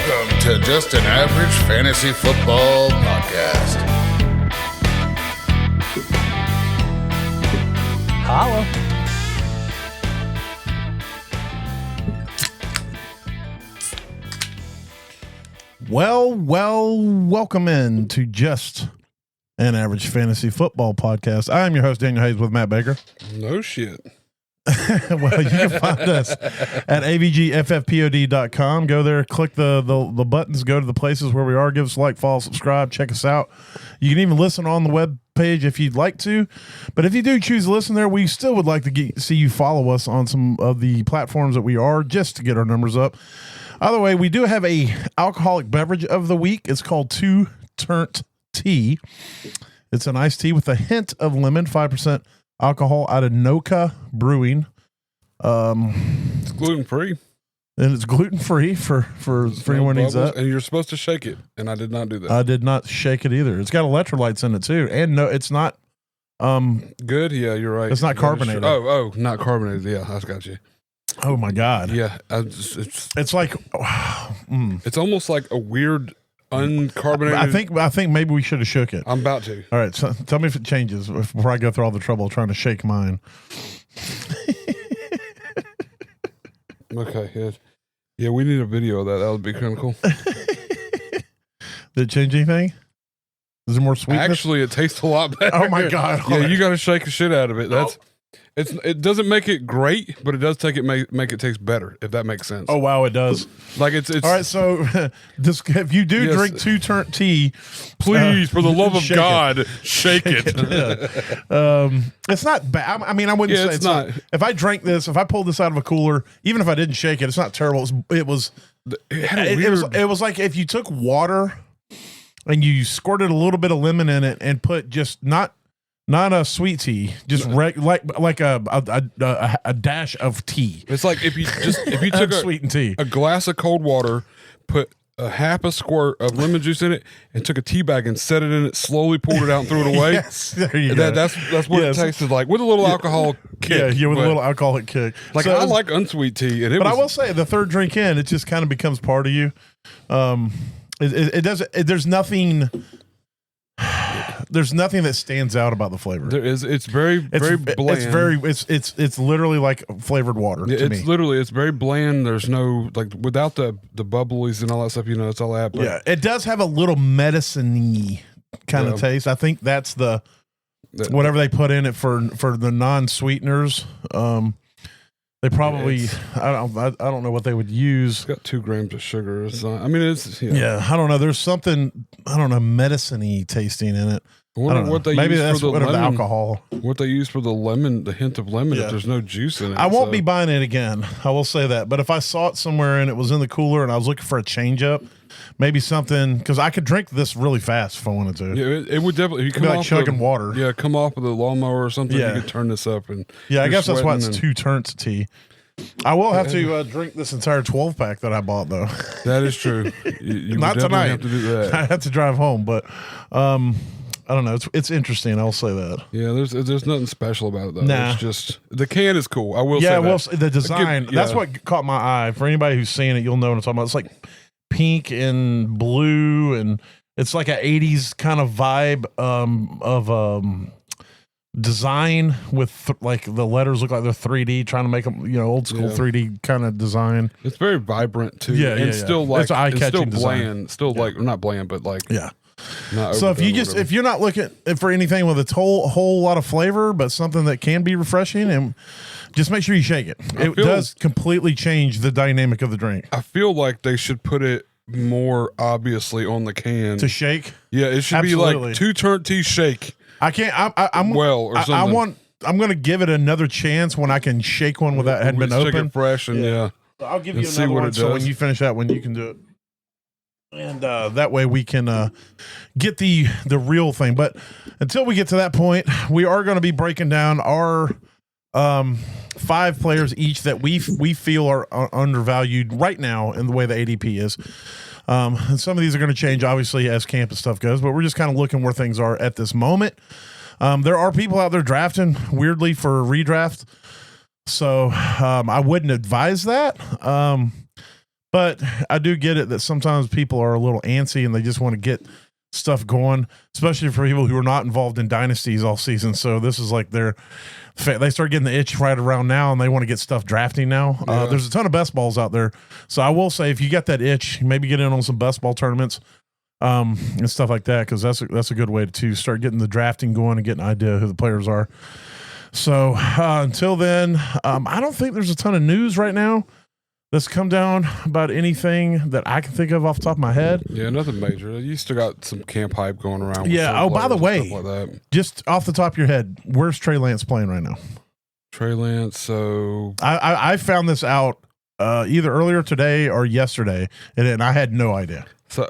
Welcome to Just an Average Fantasy Football Podcast. Holla. Well, welcome in to Just an Average Fantasy Football Podcast. I am your host, Daniel Hayes, with Matt Baker. No shit. Well, you can find us at avgffpod.com. Go there, click the buttons, go to the places where we are. Give us a like, follow, subscribe, check us out. You can even listen on the web page if you'd like to. But if you do choose to listen there, we still would like to see you follow us on some of the platforms that we are, just to get our numbers up. Either way, we do have a alcoholic beverage of the week. It's called Two Turnt Tea. It's an iced tea with a hint of lemon, 5% alcohol out of Noka Brewing. It's gluten-free. And it's gluten-free for anyone who needs that. And you're supposed to shake it, and I did not do that. I did not shake it either. It's got electrolytes in it too. And no, it's not good. Yeah, you're right. It's not carbonated. Oh, not carbonated. Yeah, I got you. Oh my God. Yeah, it's like it's almost like a weird uncarbonated. I think maybe we should have shook it. I'm about to. All right, so tell me if it changes before I go through all the trouble of trying to shake mine. Okay, yeah, we need a video of that. That would be kind of cool. Did it change anything? Is there more sweetness? Actually, it tastes a lot better. Oh my God! Yeah, you got to shake the shit out of it. It doesn't make it great, but it does make it taste better, if that makes sense. Oh wow, it does. Like it's all right. So if you do drink Two Turnt Tea, please, for the love of God, shake it. Yeah. It's not bad. I mean, I wouldn't say it's not. If I drank this, if I pulled this out of a cooler, even if I didn't shake it, it's not terrible. It was like if you took water and you squirted a little bit of lemon in it and put just not a sweet tea, just like a dash of tea. It's like if you took sweetened tea, a glass of cold water, put a half a squirt of lemon juice in it, and took a tea bag and set it in it, slowly poured it out and threw it away. Yes, there you go. That's what it tasted like, with a little alcohol kick. Yeah, with a little alcoholic kick. Like, so I like unsweet tea, I will say the third drink in, it just kind of becomes part of you. It does. There's nothing. There's nothing that stands out about the flavor. There is. It's very bland. It's literally like flavored water. Yeah, to me. It's very bland. There's no, like, without the bubblies and all that stuff. It's all that. But yeah, it does have a little medicine-y kind of taste. I think that's whatever they put in it for the non-sweeteners. They probably I don't know what they would use. It's got 2 grams of sugar. It's not, I mean, it's I don't know. There's something medicine-y tasting in it. I wonder what they maybe use that's for the what lemon, the alcohol. What they use for the lemon, the hint of lemon. If there's no juice in it, I won't be buying it again. I will say that. But if I saw it somewhere and it was in the cooler and I was looking for a change up, maybe something, because I could drink this really fast if I wanted to. Yeah, it would definitely. If you come like chugging water. Yeah, come off of the lawnmower or something. You could turn this up and. Yeah, I guess that's why it's Two Turnt Tea. I will have to drink this entire 12-pack that I bought, though. That is true. You Not tonight. Have to do that. I have to drive home, but I don't know. It's interesting. I'll say that. Yeah, there's nothing special about it, though. Nah. It's just the can is cool. I will say that. Well, the design. That's what caught my eye. For anybody who's seen it, you'll know what I'm talking about. It's like pink and blue, and it's like an 80s kind of vibe of design with like the letters look like they're 3D, trying to make them old school 3D kind of design. It's very vibrant too. Still like it's eye-catching still bland. Still like not bland, but like So if you're not looking for anything with a whole lot of flavor, but something that can be refreshing, and just make sure you shake it. It does completely change the dynamic of the drink. I feel like they should put it more obviously on the can to shake. Yeah, it should be like Two Turnt Tea shake. I can't. I'm going to give it another chance when I can shake one without hadn't been open. It fresh and I'll give you another one. So when you finish that one, you can do it. And that way we can get the real thing. But until we get to that point, we are going to be breaking down our 5 players each that we feel are undervalued right now in the way the ADP is. And some of these are going to change, obviously, as camp and stuff goes, but we're just kind of looking where things are at this moment. There are people out there drafting weirdly for a redraft. So I wouldn't advise that. But I do get it that sometimes people are a little antsy and they just want to get stuff going, especially for people who are not involved in dynasties all season. So this is like they start getting the itch right around now and they want to get stuff drafting now. Yeah. There's a ton of best balls out there. So I will say, if you got that itch, maybe get in on some best ball tournaments and stuff like that, because that's a good way to start getting the drafting going and get an idea who the players are. So until then, I don't think there's a ton of news right now that's come down about anything that I can think of off the top of my head. Yeah, nothing major. You still got some camp hype going around. With Yeah. Oh, by the way, like that. just off the top of your head, where's Trey Lance playing right now? Trey Lance. So I found this out either earlier today or yesterday, and I had no idea.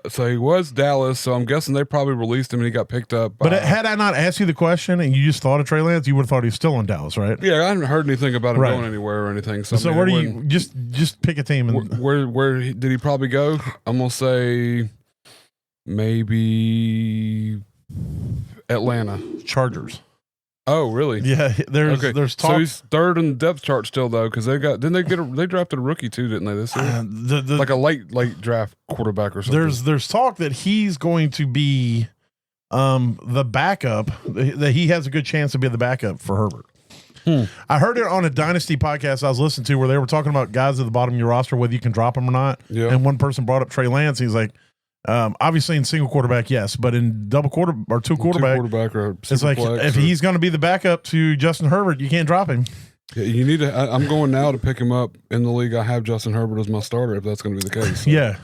So he was Dallas. So I'm guessing they probably released him and he got picked up. But had I not asked you the question and you just thought of Trey Lance, you would have thought he was still in Dallas, right? Yeah, I haven't heard anything about him Right. going anywhere or anything. So where do you just pick a team and where did he probably go? I'm gonna say maybe Atlanta. Chargers? Oh, really? Yeah, there's talk. So he's third in the depth chart still though, because they drafted a rookie too, didn't they? This year, like a late draft quarterback or something. There's talk that he's going to be the backup. That he has a good chance to be the backup for Herbert. I heard it on a Dynasty podcast I was listening to where they were talking about guys at the bottom of your roster, whether you can drop them or not. Yeah. And one person brought up Trey Lance. He's like, obviously in single quarterback, yes, but in double quarter or two quarterback or it's like if he's going to be the backup to Justin Herbert, you can't drop him. Yeah, you need to. I'm going now to pick him up in the league. I have Justin Herbert as my starter if that's going to be the case. So. Yeah.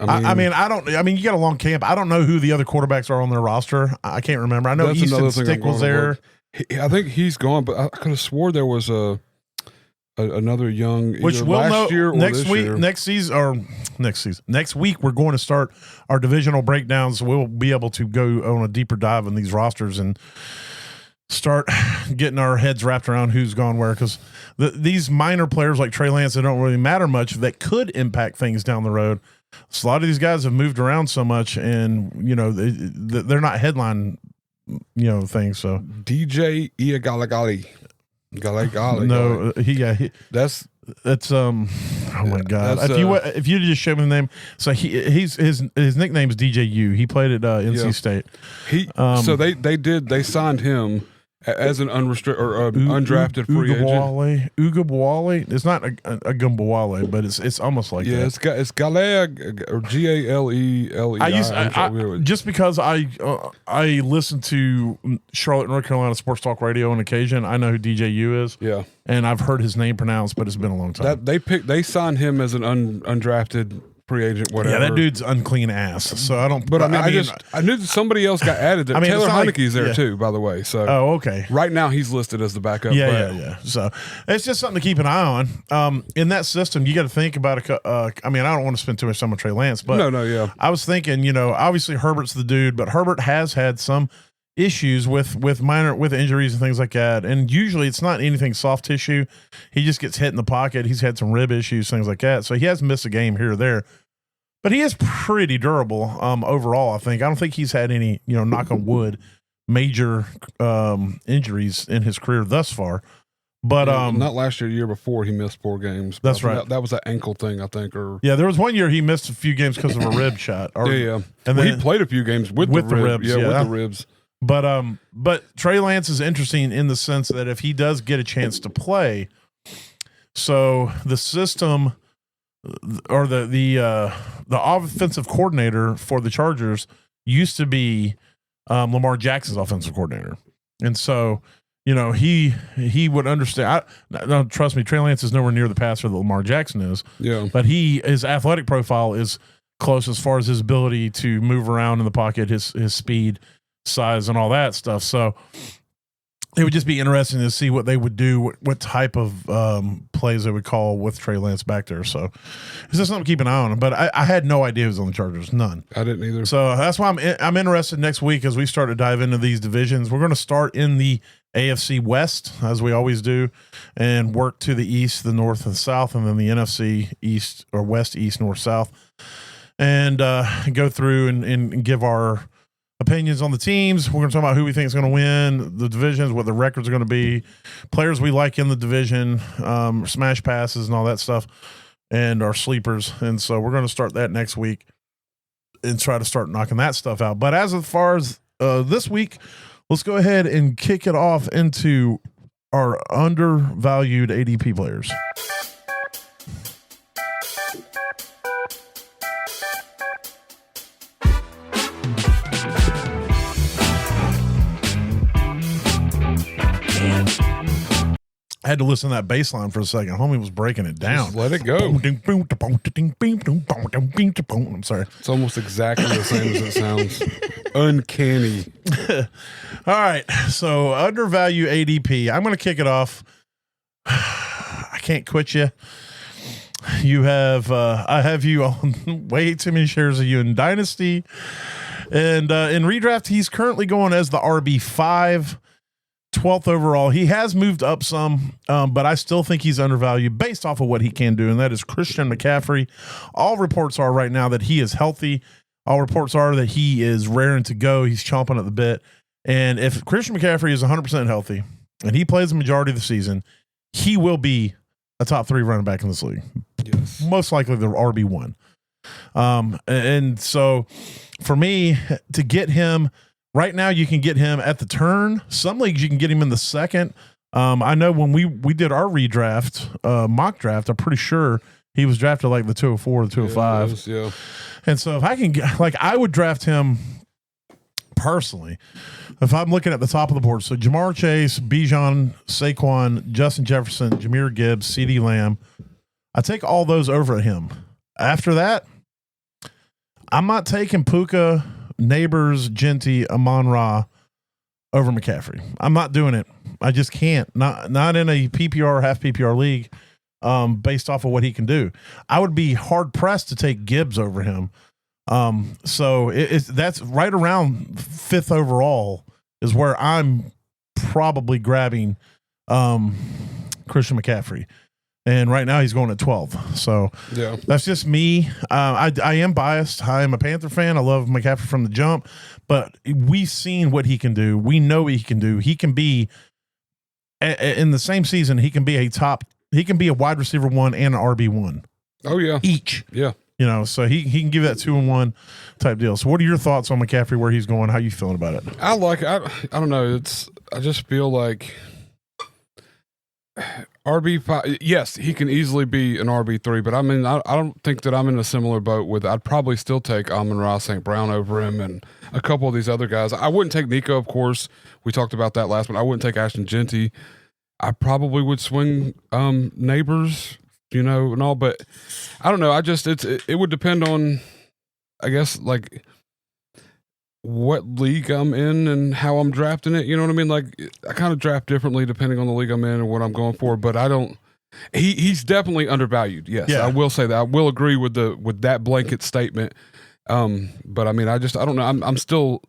I mean, you got a long camp. I don't know who the other quarterbacks are on their roster. I can't remember. I know Easton Stick was there. I think he's gone, but I could have swore there was another young. Which we'll know year or next this week, year. next week. We're going to start our divisional breakdowns. We'll be able to go on a deeper dive in these rosters and start getting our heads wrapped around who's gone where. Because these minor players like Trey Lance, they don't really matter much. That could impact things down the road. So a lot of these guys have moved around so much, and they're not headline things. So DJ Iagalagali. No, that's oh my god! If you just show me the name, so his nickname is DJU. He played at NC State. So they signed him as an undrafted free agent. Ugabwale. It's not a Gumbawale, but it's almost like that. It's Galea or Galelei. Just because I listen to Charlotte, North Carolina Sports Talk Radio on occasion, I know who DJU is. Yeah, and I've heard his name pronounced, but it's been a long time. They signed him as an undrafted free agent, whatever. Yeah, that dude's unclean ass. So I don't. But I knew that somebody else got added. Taylor Heineke's there too, by the way. So okay. Right now he's listed as the backup. Yeah. So it's just something to keep an eye on. In that system, you got to think about I don't want to spend too much time on Trey Lance, but no. I was thinking, obviously Herbert's the dude, but Herbert has had some issues with injuries and things like that, and usually it's not anything soft tissue. He just gets hit in the pocket. He's had some rib issues, things like that. So he has missed a game here or there. But he is pretty durable overall, I think. I don't think he's had any, knock on wood, major injuries in his career thus far. But not last year, the year before, he missed 4 games. That's right. That was an ankle thing, I think. There was one year he missed a few games because of a rib shot. And then he played a few games with the ribs. Yeah, with the ribs. But Trey Lance is interesting in the sense that if he does get a chance to play, so the system or the offensive coordinator for the Chargers used to be Lamar Jackson's offensive coordinator, and so he would understand. No, trust me, Trey Lance is nowhere near the passer that Lamar Jackson is. Yeah, but his athletic profile is close as far as his ability to move around in the pocket, his speed, size, and all that stuff. So it would just be interesting to see what they would do, what type of plays they would call with Trey Lance back there. So it's just something to keep an eye on. But I had no idea he was on the Chargers. None. I didn't either. So that's why I'm interested next week as we start to dive into these divisions. We're going to start in the AFC West, as we always do, and work to the east, the north, and the south, and then the NFC East or West, East, North, South, and go through and give our opinions on the teams. We're going to talk about who we think is going to win, the divisions, what the records are going to be, players we like in the division, smash passes and all that stuff. and our sleepers. And so we're going to start that next week and try to start knocking that stuff out. But as far as this week, let's go ahead and kick it off into our undervalued ADP players. I had to listen to that bass line for a second. Homie was breaking it down. Just let it go. I'm sorry. It's almost exactly the same as it sounds. Uncanny. All right. So undervalue ADP. I'm going to kick it off. I can't quit you. You have, I have you on way too many shares of you in Dynasty. And in redraft, he's currently going as the RB5. 12th overall. He has moved up some, but I still think he's undervalued based off of what he can do, and that is Christian McCaffrey. All reports are right now that he is healthy. All reports are that he is raring to go. He's chomping at the bit. And if Christian McCaffrey is 100% healthy and he plays the majority of the season, he will be a top 3 running back in this league. Yes. Most likely the RB1. And so for me to get him, right now, you can get him at the turn. Some leagues, you can get him in the second. I know when we did our redraft, mock draft, I'm pretty sure he was drafted like the 204, the 205. Yeah. And so if I can get, like, I would draft him personally if I'm looking at the top of the board. So Jamar Chase, Bijan, Saquon, Justin Jefferson, Jahmyr Gibbs, CeeDee Lamb. I take all those over him. After that, I'm not taking Puka, Neighbors, Genty, Amon-Ra over McCaffrey. I'm not doing it. I just can't. Not in a PPR, half PPR league, based off of what he can do. I would be hard pressed to take Gibbs over him. So that's right around 5th overall is where I'm probably grabbing Christian McCaffrey. And right now he's going at 12. So yeah, that's just me. I am biased. I am a Panther fan. I love McCaffrey from the jump, but we've seen what he can do. We know what he can do. He can be in the same season. He can be a wide receiver 1 and an RB1. Oh yeah, each. Yeah, you know, so he can give that 2-in-1 type deal. So what are your thoughts on McCaffrey? Where he's going? How you feeling about it? I don't know. I just feel like RB5, yes, he can easily be an RB3, but I mean, I don't think that I'm in a similar boat with. I'd probably still take Amon-Ra St. Brown over him and a couple of these other guys. I wouldn't take Nico, of course. We talked about that last one. I wouldn't take Ashton Genty. I probably would swing Neighbors, and all, but I don't know. It would depend on, I guess, like what league I'm in and how I'm drafting it. You know what I mean? Like, I kind of draft differently depending on the league I'm in and what I'm going for, but I don't. He's definitely undervalued. Yes, yeah. I will say that. I will agree with that blanket statement. But I mean, I don't know. I'm still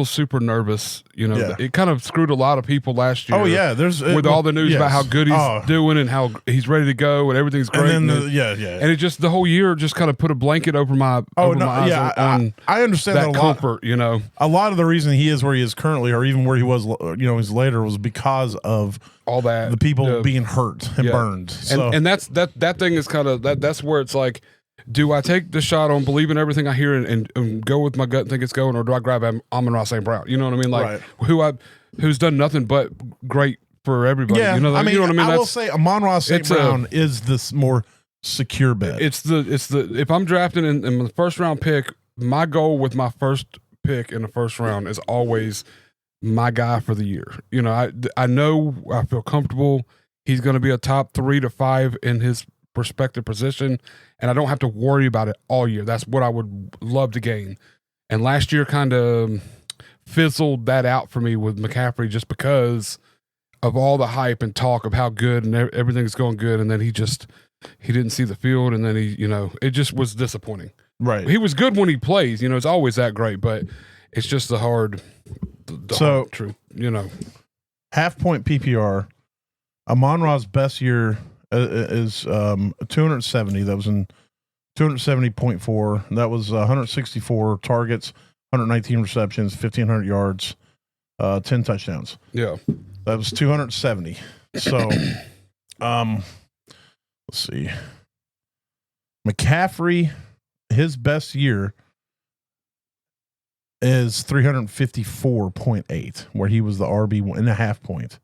super nervous. Yeah. It kind of screwed a lot of people last year. Oh yeah, with all the news about how good he's doing and how he's ready to go and everything's great. And then and it just the whole year just kind of put a blanket over my eyes on I understand that a comfort. Lot. A lot of the reason he is where he is currently, or even where he was, his later, was because of all that the people being hurt and burned. So. And that's that thing is kind of that's where it's like, do I take the shot on believing everything I hear and go with my gut and think it's going, or do I grab Amon-Ra St. Brown? You know what I mean? Like who's done nothing but great for everybody. Yeah, you know what I mean? I will say Amon-Ra St. Brown is this more secure bet. It's the if I'm drafting in the first round pick, my goal with my first pick in the first round is always my guy for the year. I know I feel comfortable he's going to be a top 3 to 5 in his respective position, and I don't have to worry about it all year. That's what I would love to gain. And last year kind of fizzled that out for me with McCaffrey just because of all the hype and talk of how good and everything's going good, and then he didn't see the field, and then it just was disappointing. Right. He was good when he plays. It's always that great, but it's just the hard truth. Half point PPR. Amon-Ra's best year is 270. That was in 270.4. That was 164 targets, 119 receptions, 1,500 yards, 10 touchdowns. Yeah. That was 270. So, let's see. McCaffrey, his best year is 354.8, where he was the RB 1.5 point.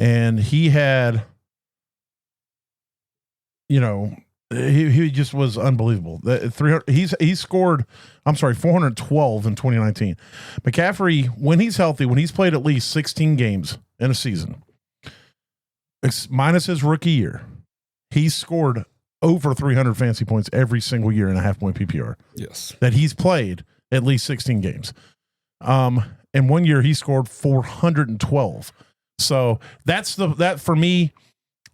And he had, he just was unbelievable. He scored, 412 in 2019. McCaffrey, when he's healthy, when he's played at least 16 games in a season, minus his rookie year, he's scored over 300 fantasy points every single year in a half-point PPR. Yes. That he's played at least 16 games. And 1 year he scored 412. So that for me,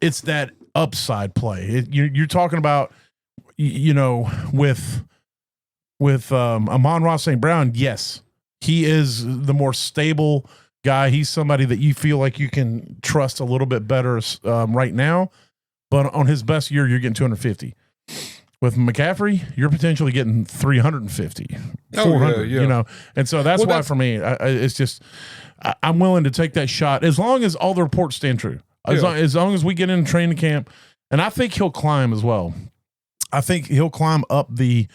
it's that upside play. You're talking about, with Amon-Ra St. Brown. Yes, he is the more stable guy. He's somebody that you feel like you can trust a little bit better right now. But on his best year, you're getting 250. With McCaffrey, you're potentially getting 350, 400, yeah. And so that's why for me, it's just, I'm willing to take that shot as long as all the reports stand true. As long as we get in training camp, and I think he'll climb as well. I think he'll climb up the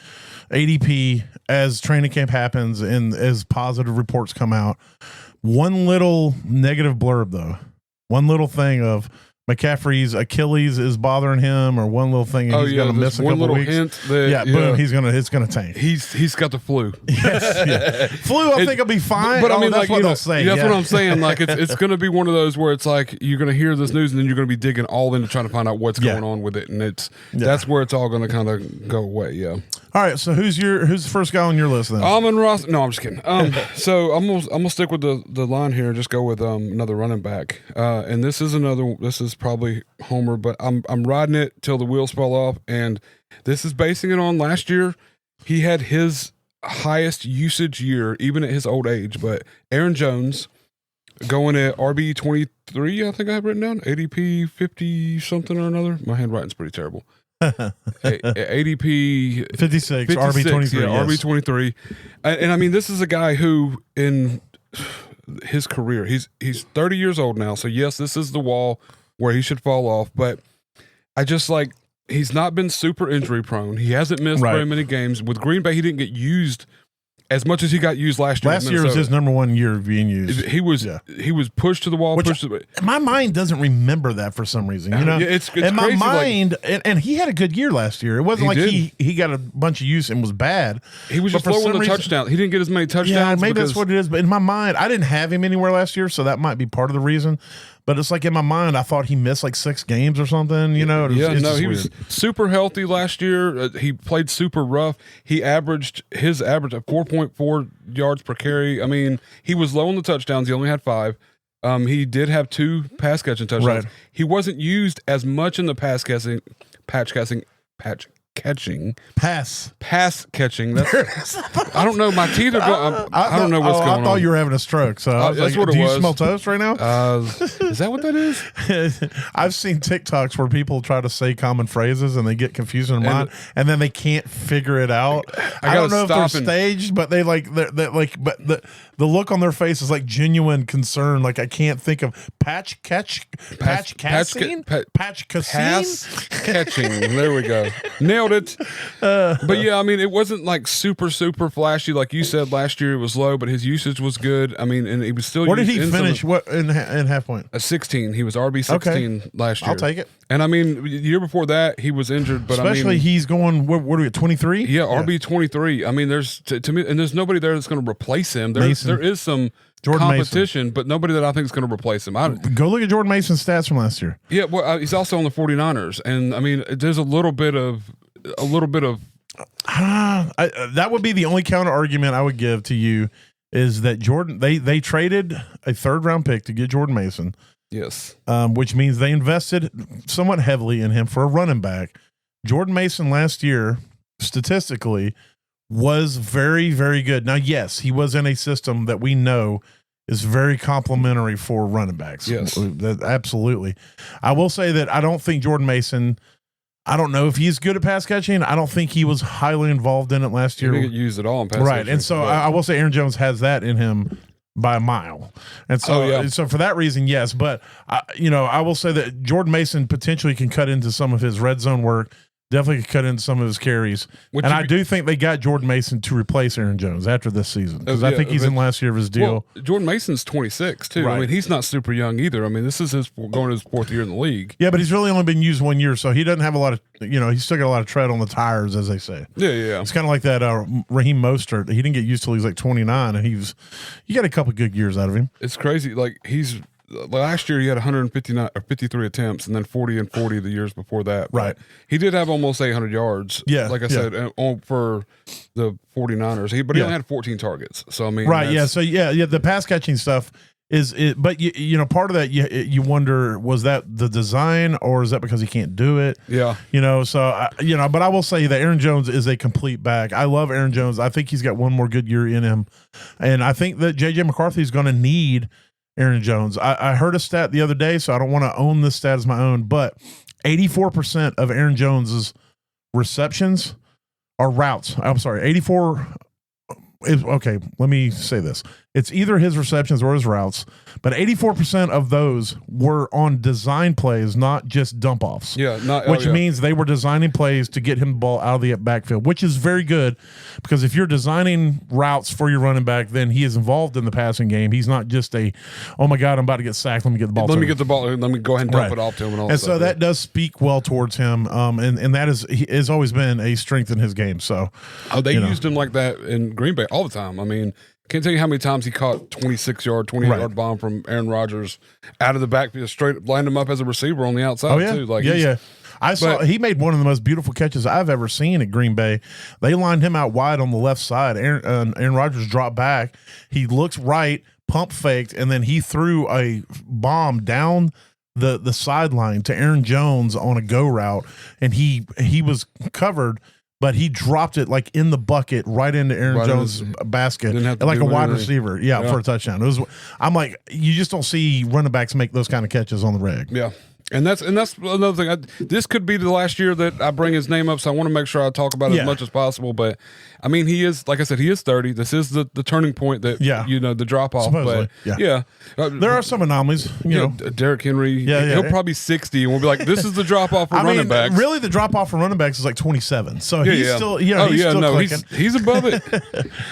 ADP as training camp happens and as positive reports come out. One little negative blurb, though. One little thing of McCaffrey's Achilles is bothering him, or one little thing he's going to miss a couple weeks. Hint that, boom, it's going to tank. He's got the flu. Yes, Flu, I think will be fine. But I mean, that's what they'll say. That's what I'm saying. Like it's going to be one of those where it's like you're going to hear this news and then you're going to be digging all into trying to find out what's going on with it, and that's where it's all going to kind of go away. Yeah. All right. So who's the first guy on your list then? Amon-Ra. No, I'm just kidding. So I'm gonna stick with the line here and just go with another running back. And this is probably homer, but I'm riding it till the wheels fall off, and this is basing it on last year. He had his highest usage year even at his old age, but Aaron Jones going at RB 23, I think I have written down, ADP 50 something or another. My handwriting's pretty terrible. ADP 56, RB 23, yeah, RB 23. And I mean, this is a guy who in his career, he's 30 years old now, so yes, this is the wall where he should fall off, but I just like, he's not been super injury prone. He hasn't missed very many games. With Green Bay, he didn't get used as much as he got used last year. Last year was his number 1 year of being used. He was pushed to the wall. My mind doesn't remember that for some reason. It's in my crazy, mind, and he had a good year last year. It wasn't he got a bunch of use and was bad. He was just low on the touchdown. He didn't get as many touchdowns. Yeah, maybe that's what it is. But in my mind, I didn't have him anywhere last year, so that might be part of the reason. But it's like in my mind, I thought he missed like 6 games or something. He was super healthy last year. He played super rough. His average of 4.4 yards per carry. I mean, he was low on the touchdowns. He only had 5. He did have 2 pass catching touchdowns. Right. He wasn't used as much in the pass catching. Pass catching. I don't know. My teeth are going. I don't know what's going on. I thought you were having a stroke. So I was that's like, what it was. Do you smell toast right now? Is that what that is? I've seen TikToks where people try to say common phrases and they get confused in their mind, and then they can't figure it out. I don't know if they're staged, but they're but the look on their face is like genuine concern. Like, I can't think of patch catching. There we go. Nailed it. But yeah, I mean, it wasn't like super flashy like you said. Last year it was low, but his usage was good. I mean, and he was still. What did he finish? What in half point? A 16. He was RB 16 last year. I'll take it. And I mean, the year before that he was injured, but especially he's going. What are we at? 23. Yeah, RB 23. I mean, there's to me, and there's nobody there that's going to replace him. There is some Jordan competition, Mason. But nobody that I think is going to replace him. Go look at Jordan Mason's stats from last year. Yeah, well, he's also on the 49ers, and I mean, there's a little bit of. That would be the only counter argument I would give to you is that Jordan they traded a 3rd round pick to get Jordan Mason. Yes, which means they invested somewhat heavily in him for a running back. Jordan Mason last year, statistically, was very, very good. Now, yes, he was in a system that we know is very complimentary for running backs. Yes, absolutely. I will say that I don't think Jordan Mason. I don't know if he's good at pass catching. I don't think he was highly involved in it last year. He didn't get used at all in pass catching. Right, and so I will say Aaron Jones has that in him by a mile. And so, so for that reason, yes. But, I will say that Jordan Mason potentially can cut into some of his red zone work Definitely could cut in some of his carries. Which and I do think they got Jordan Mason to replace Aaron Jones after this season because I think he's in last year of his deal. Well, Jordan Mason's 26 too. Right. I mean, he's not super young either. I mean, this is his going to his 4th year in the league. Yeah, but he's really only been used 1 year, so he doesn't have a lot of, he's still got a lot of tread on the tires, as they say. Yeah. It's kind of like that Raheem Mostert. He didn't get used till he was like 29, and you got a couple good years out of him. It's crazy. Like last year he had 159 or 53 attempts, and then 40 and 40 the years before that. Right. But he did have almost 800 yards. Yeah, like I said, for the 49ers. He only had 14 targets. So I mean, right. Yeah. So the pass catching stuff is it, but part of that you wonder, was that the design or is that because he can't do it? Yeah. So but I will say that Aaron Jones is a complete back. I love Aaron Jones. I think he's got one more good year in him, and I think that JJ McCarthy is going to need Aaron Jones. I heard a stat the other day, so I don't want to own this stat as my own, but 84% of Aaron Jones's receptions are routes. I'm sorry, 84. Okay, let me say this. It's either his receptions or his routes, but 84% of those were on design plays, not just dump offs. Yeah, which means they were designing plays to get him the ball out of the backfield, which is very good because if you're designing routes for your running back, then he is involved in the passing game. He's not just oh my God, I'm about to get sacked. Let me get the ball. Let me get the ball. Let me go ahead and dump it off to him. And all and so that does speak well towards him. And that has always been a strength in his game. So they used him like that in Green Bay all the time. I mean, can't tell you how many times he caught 26-yard, 20-yard bomb from Aaron Rodgers out of the backfield, straight lined him up as a receiver on the outside too. Like I saw he made one of the most beautiful catches I've ever seen at Green Bay. They lined him out wide on the left side. Aaron Rodgers dropped back. He looks right, pump faked, and then he threw a bomb down the sideline to Aaron Jones on a go route, and he was covered. But he dropped it like in the bucket right into Aaron Jones' basket, like a wide receiver, for a touchdown. I'm like, you just don't see running backs make those kind of catches on the reg. Yeah. And that's another thing. This could be the last year that I bring his name up, so I want to make sure I talk about it as much as possible. But I mean, he is, like I said, he is 30. This is the turning point that the drop off. Supposedly, but there are some anomalies. You know, Derrick Henry, he'll probably 60, and we'll be like, this is the drop off for running backs. Really, the drop off for running backs is like 27. So he's still, he's still clicking. He's above it.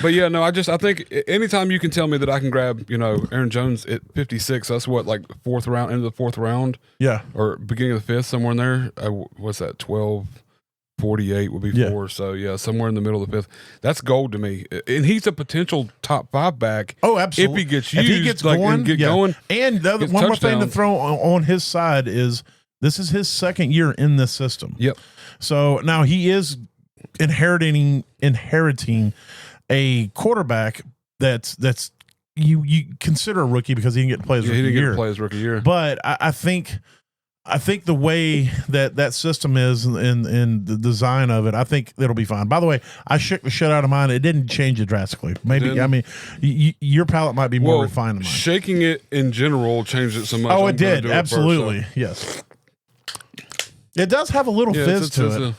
But I think anytime you can tell me that I can grab, Aaron Jones at 56, that's what, like fourth round, into the fourth round. Yeah. Or beginning of the fifth, somewhere in there. What's that? 12:48 would be 4. So somewhere in the middle of the fifth. That's gold to me. And he's a potential top 5 back. Oh, absolutely. If he gets used, if he gets going. And the other, one more thing to throw on his side is this is his second year in this system. Yep. So now he is inheriting a quarterback that's you consider a rookie because he didn't get to play his rookie year. He didn't get to play his rookie year. But I think the way that system is and the design of it, I think it'll be fine. By the way, I shook the shit out of mine. It didn't change it drastically. Maybe, I mean, your palate might be more refined than mine. Shaking it in general changed it so much. Oh, it did. Absolutely. Yes. It does have a little fizz to it.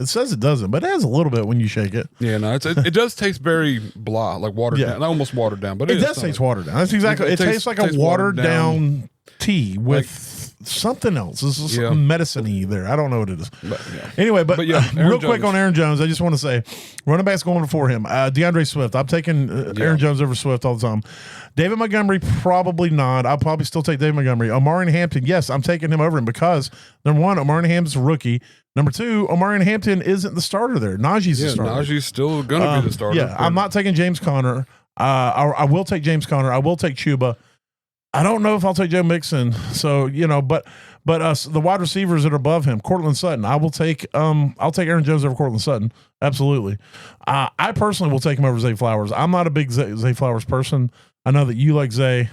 It says it doesn't, but it has a little bit when you shake it. Yeah, no, it does taste very blah, like watered down. Almost watered down, but it does taste watered down. That's exactly. It tastes like a watered down tea with something else. This is medicine-y there. I don't know what it is. Anyway, but real quick on Aaron Jones, I just want to say, running back's going for him. DeAndre Swift. I'm taking Aaron Jones over Swift all the time. David Montgomery, probably not. I'll probably still take David Montgomery. Omari Hampton, yes, I'm taking him over him because, number one, Omari Hampton's a rookie. Number two, Omari Hampton isn't the starter there. Najee's the starter. Najee's still going to be the starter. Yeah, I'm not taking James Conner. I will take James Conner. I will take Chuba. I don't know if I'll take Joe Mixon. So, but the wide receivers that are above him, Cortland Sutton, I'll take Aaron Jones over Cortland Sutton. Absolutely. I personally will take him over Zay Flowers. I'm not a big Zay Flowers person. I know that you like Zay.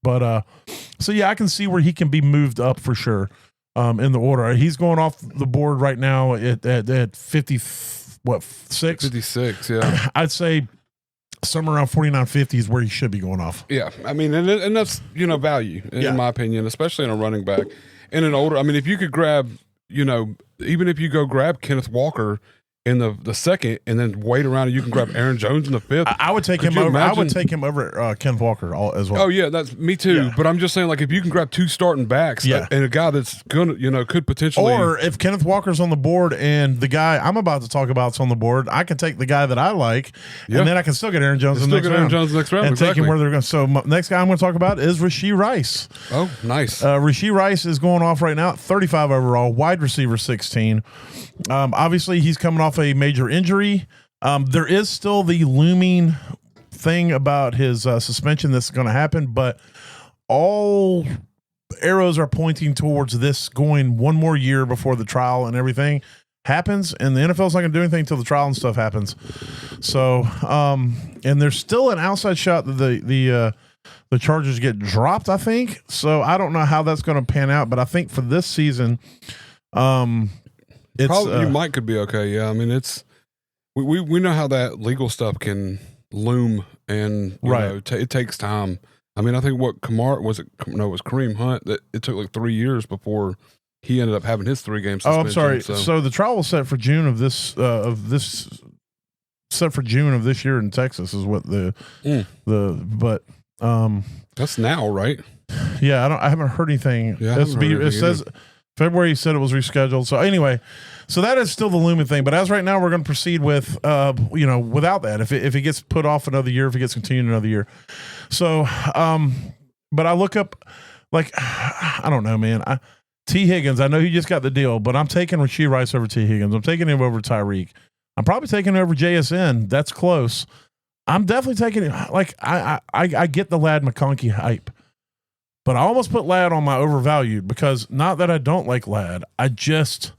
But I can see where he can be moved up for sure. In the order. He's going off the board right now at 50, 6? 56, yeah. I'd say somewhere around 49, 50 is where he should be going off. Yeah, I mean, and that's, value, in my opinion, especially in a running back. In an older, I mean, if you could grab, even if you go grab Kenneth Walker in the second, and then wait around and you can grab Aaron Jones in the fifth. I would take him over. I would take him over Kenneth Walker as well. Oh yeah, that's me too. Yeah. But I'm just saying, like, if you can grab 2 starting backs, and a guy that's gonna, could potentially, or if Kenneth Walker's on the board and the guy I'm about to talk about is on the board, I can take the guy that I like, and then I can still get Aaron Jones in the next round. And take him where they're going. So next guy I'm going to talk about is Rashee Rice. Oh, nice. Rashee Rice is going off right now at 35 overall, wide receiver 16. Obviously, he's coming off a major injury. There is still the looming thing about his suspension that's going to happen, but all arrows are pointing towards this going one more year before the trial and everything happens, and the NFL's not going to do anything until the trial and stuff happens. So, and there's still an outside shot that the charges get dropped, I think. So I don't know how that's going to pan out, but I think for this season, it's probably you might could be okay. Yeah, I mean we know how that legal stuff can loom, and you know, it takes time. I mean, I think what Kamar was it? No, it was Kareem Hunt that it took like 3 years before he ended up having his 3-game suspension. Oh, I'm sorry. So the trial was set for June of this set for June of this year in Texas is what that's now, right? Yeah, I haven't heard anything. Yeah, it says February said it was rescheduled. So anyway, so that is still the looming thing. But as right now, we're going to proceed with, without that. If it gets put off another year, if it gets continued another year. So, but I look up, like, I don't know, man. T. Higgins, I know he just got the deal, but I'm taking Rashee Rice over T. Higgins. I'm taking him over Tyreek. I'm probably taking him over JSN. That's close. I'm definitely taking it. Like, I get the Ladd McConkey hype. But I almost put Ladd on my overvalued because not that I don't like Ladd. I don't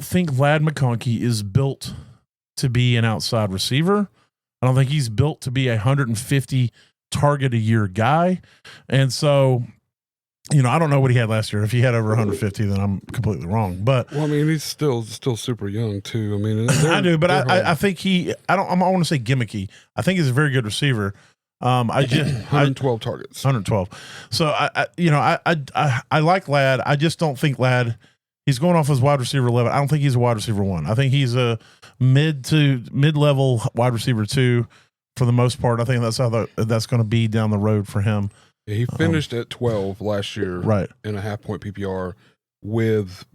think Ladd McConkey is built to be an outside receiver. I don't think he's built to be a 150 target a year guy. And so, I don't know what he had last year. If he had over 150, then I'm completely wrong. But well, I mean, he's still super young too. I mean, I do, but I think I don't want to say gimmicky. I think he's a very good receiver. I just 112 targets, 112. So I like Ladd. I just don't think Ladd. He's going off as wide receiver 11. I don't think he's a wide receiver 1. I think he's a mid-level wide receiver 2 for the most part. I think that's how that's going to be down the road for him. Yeah, he finished at 12 last year, right, in a half-point PPR with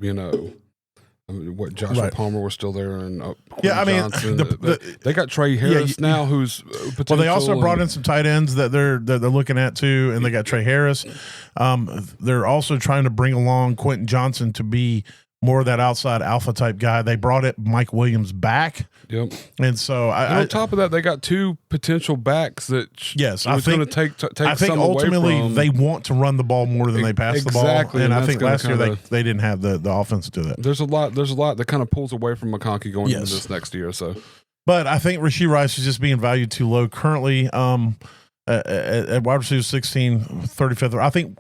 Joshua Palmer was still there, and Johnson. They got Trey Harris now, who's potential. Well, they also brought in some tight ends that they're looking at too, and they got Trey Harris. They're also trying to bring along Quentin Johnson to be more of that outside alpha type guy. They brought Mike Williams back. Yep. And so on top of that, they got 2 potential backs that I think some ultimately away from. They want to run the ball more than they pass the ball. And I think last year they didn't have the offense to do that. There's a lot that kind of pulls away from McConkey going into this next year. So, but I think Rashee Rice is just being valued too low currently. At wide receiver 16, 35th. I think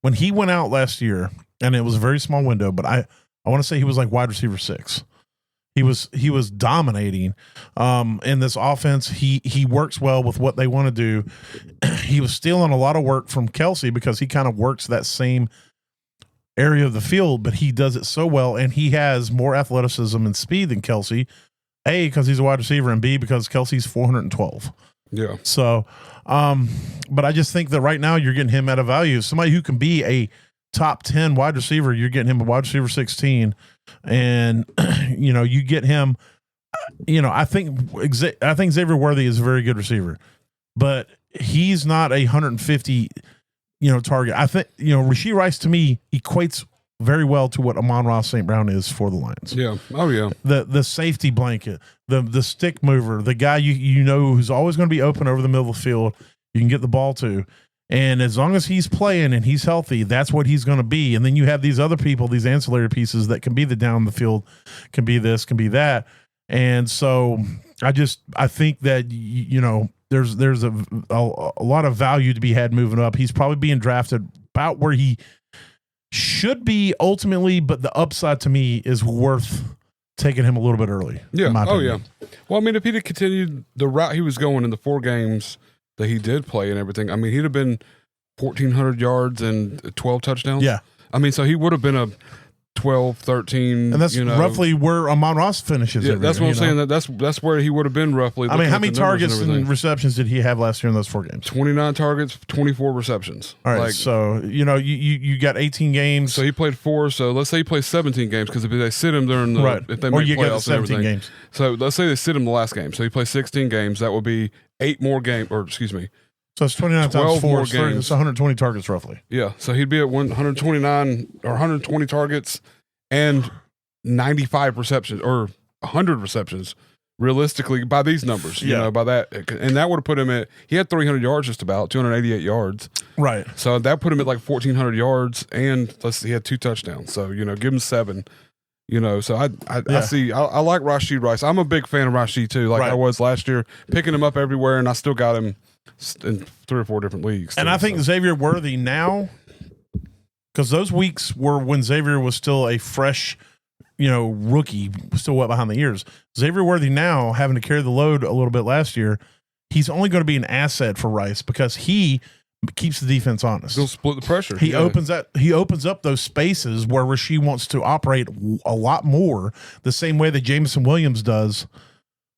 when he went out last year, and it was a very small window, but I want to say he was like wide receiver 6. He was dominating in this offense. He works well with what they want to do. He was stealing a lot of work from Kelsey because he kind of works that same area of the field, but he does it so well, and he has more athleticism and speed than Kelsey. A, because he's a wide receiver, and B, because Kelsey's 412. Yeah. So, but I just think that right now you're getting him at a value. Somebody who can be a top 10 wide receiver, you're getting him a wide receiver 16. And you get him. I think Xavier Worthy is a very good receiver, but he's not a 150 target. I think Rashee Rice to me equates very well to what Amon-Ra St. Brown is for the Lions. Yeah. Oh yeah. The safety blanket, the stick mover, the guy who's always going to be open over the middle of the field. You can get the ball to. And as long as he's playing and he's healthy, that's what he's going to be. And then you have these other people, these ancillary pieces that can be the down the field, can be this, can be that. And so I think that, there's a lot of value to be had moving up. He's probably being drafted about where he should be ultimately, but the upside to me is worth taking him a little bit early. Yeah. Oh, yeah. Well, I mean, if he'd have continued the route he was going in the 4 games that he did play and everything, I mean, he'd have been 1,400 yards and 12 touchdowns. Yeah. I mean, so he would have been 12, 13. And that's roughly where Amon-Ra finishes. Yeah, that's what I'm saying. Know? That's where he would have been roughly. I mean, how many targets and receptions did he have last year in those 4 games? 29 targets, 24 receptions. All right, so you got 18 games. So he played 4. So let's say he plays 17 games because if they sit him during the if they make playoffs and everything. Games. So let's say they sit him the last game. So he plays 16 games. That would be 8 more games, or excuse me. So it's 29 times 4. More games. It's 120 targets roughly. Yeah. So he'd be at 129 or 120 targets and 95 receptions or 100 receptions realistically by these numbers, by that. And that would have put him at, he had 300 yards just about, 288 yards. Right. So that put him at like 1,400 yards and he had 2 touchdowns. So, give him 7. So I like Rashee Rice. I'm a big fan of Rashee too, I was last year, picking him up everywhere, and I still got him in 3 or 4 different leagues. And I think Xavier Worthy now, because those weeks were when Xavier was still a fresh, rookie, still wet behind the ears. Xavier Worthy now, having to carry the load a little bit last year, he's only going to be an asset for Rice because he keeps the defense honest. He'll split the pressure. He opens up those spaces where Rashee wants to operate a lot more, the same way that Jameson Williams does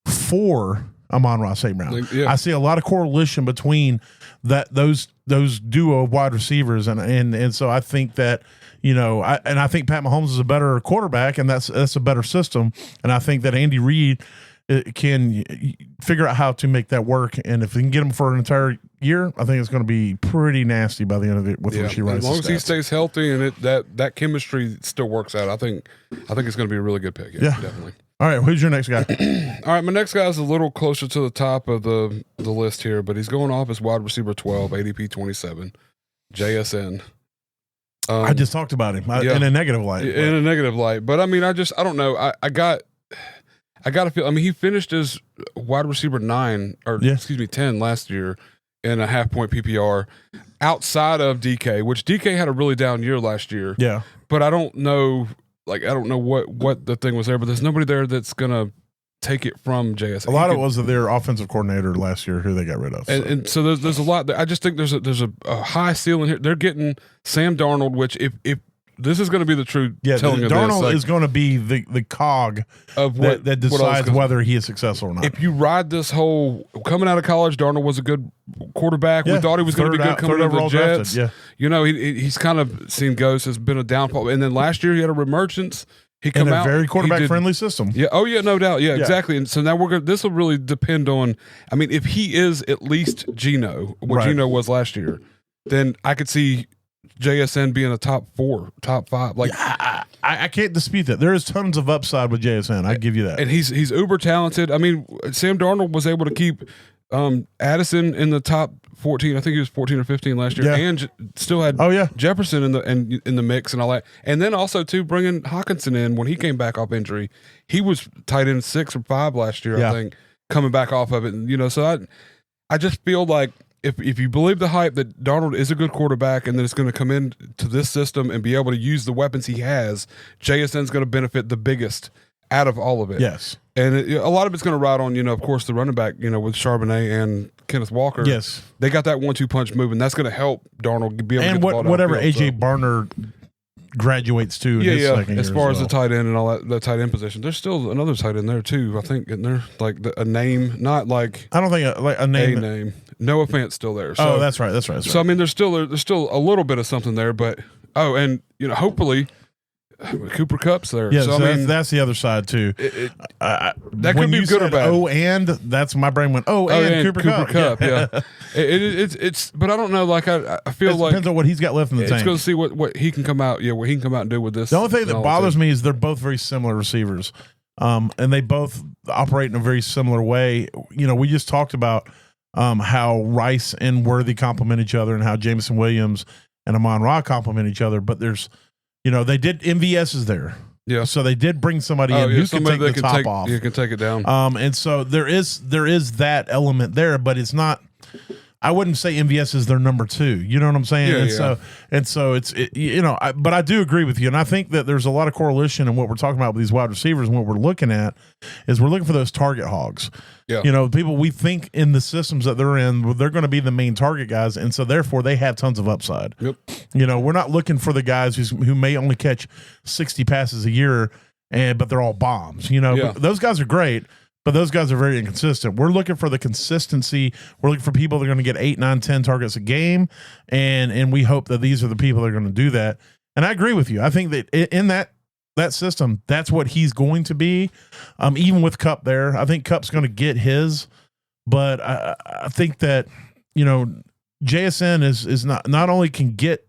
for Amon-Ra St. Brown. I see a lot of correlation between those duo of wide receivers, and so I think that I think Pat Mahomes is a better quarterback, and that's a better system, and I think that Andy Reid can figure out how to make that work, and if we can get him for an entire year, I think it's going to be pretty nasty by the end of it with Rashee Rice. As long as he stays healthy and that chemistry still works out, I think it's going to be a really good pick. Yeah, definitely. All right, who's your next guy? All right, my next guy is a little closer to the top of the list here, but he's going off as wide receiver 12, ADP 27, JSN. I just talked about him in a negative light. In a negative light, but I mean, I don't know. I got to feel. I mean, he finished as wide receiver 9 or 10 last year in a half-point PPR outside of DK, which DK had a really down year last year. Yeah, but I don't know. I don't know what the thing was there, but there's nobody there that's gonna take it from JSN. A lot of it was their offensive coordinator last year who they got rid of. And so there's a lot. I just think there's a high ceiling here. They're getting Sam Darnold, which if this is going to be the true telling of Darnold this, is going to be the cog of that decides whether he is successful or not. If you ride this whole coming out of college, Darnold was a good quarterback. We thought he was going to be good coming out of the Jets. He's kind of seen ghosts. Has been a downfall, and then last year he had a reemergence. He come out very quarterback friendly system. Yeah. Oh yeah, no doubt. Yeah, exactly. And so now this will really depend on. I mean, if he is at least Geno, what Geno was last year, then I could see JSN being a top 4, top 5. I can't dispute that. There is tons of upside with JSN. I give you that. And he's uber talented. I mean, Sam Darnold was able to keep Addison in the top 14. I think he was 14 or 15 last year, and still had Jefferson in the mix and all that. And then also too bringing Hawkinson in when he came back off injury. He was tight end 6 or 5 last year, I think, coming back off of it. And so I just feel like if you believe the hype that Darnold is a good quarterback and that it's going to come into this system and be able to use the weapons he has, JSN's going to benefit the biggest out of all of it. Yes. And a lot of it's going to ride on, of course, the running back, with Charbonnet and Kenneth Walker. Yes. They got that 1-2 punch moving. That's going to help Darnold be able to get the ball whatever downfield, A.J. Barner graduates to in his second year as far as the tight end and all that tight end position. There's still another tight end there, too, I think, isn't there? Like a name, not like I don't think a name. A name. Noah Fant's still there. So, that's right. So, I mean, there's still a little bit of something there, but, and, hopefully – Cooper Kupp's there. Yeah, so I mean, that's the other side too. That could be good or bad. And that's my brain went. And Cooper Kupp. Yeah. It's but I don't know. Like I feel like depends on what he's got left in the tank. It's going to see what he can come out. Yeah, what he can come out and do with this. The only thing that bothers me is they're both very similar receivers, and they both operate in a very similar way. We just talked about how Rice and Worthy complement each other, and how Jameson Williams and Amon-Ra complement each other. But there's they did MVS is there. Yeah. So they did bring somebody in who can take the top off. You can take it down. And so there is that element there, but it's not I wouldn't say MVS is their number 2. You know what I'm saying? Yeah, So it's but I do agree with you, and I think that there's a lot of correlation in what we're talking about with these wide receivers, and what we're looking at is we're looking for those target hogs. Yeah. People we think in the systems that they're in, they're going to be the main target guys, and so therefore they have tons of upside. Yep. We're not looking for the guys who may only catch 60 passes a year, but they're all bombs. Yeah. But those guys are great. But those guys are very inconsistent. We're looking for the consistency. We're looking for people that are going to get 8, 9, 10 targets a game, and we hope that these are the people that are going to do that. And I agree with you. I think that in that system, that's what he's going to be. Even with Kupp there, I think Kupp's going to get his. But I think that JSN is not only can get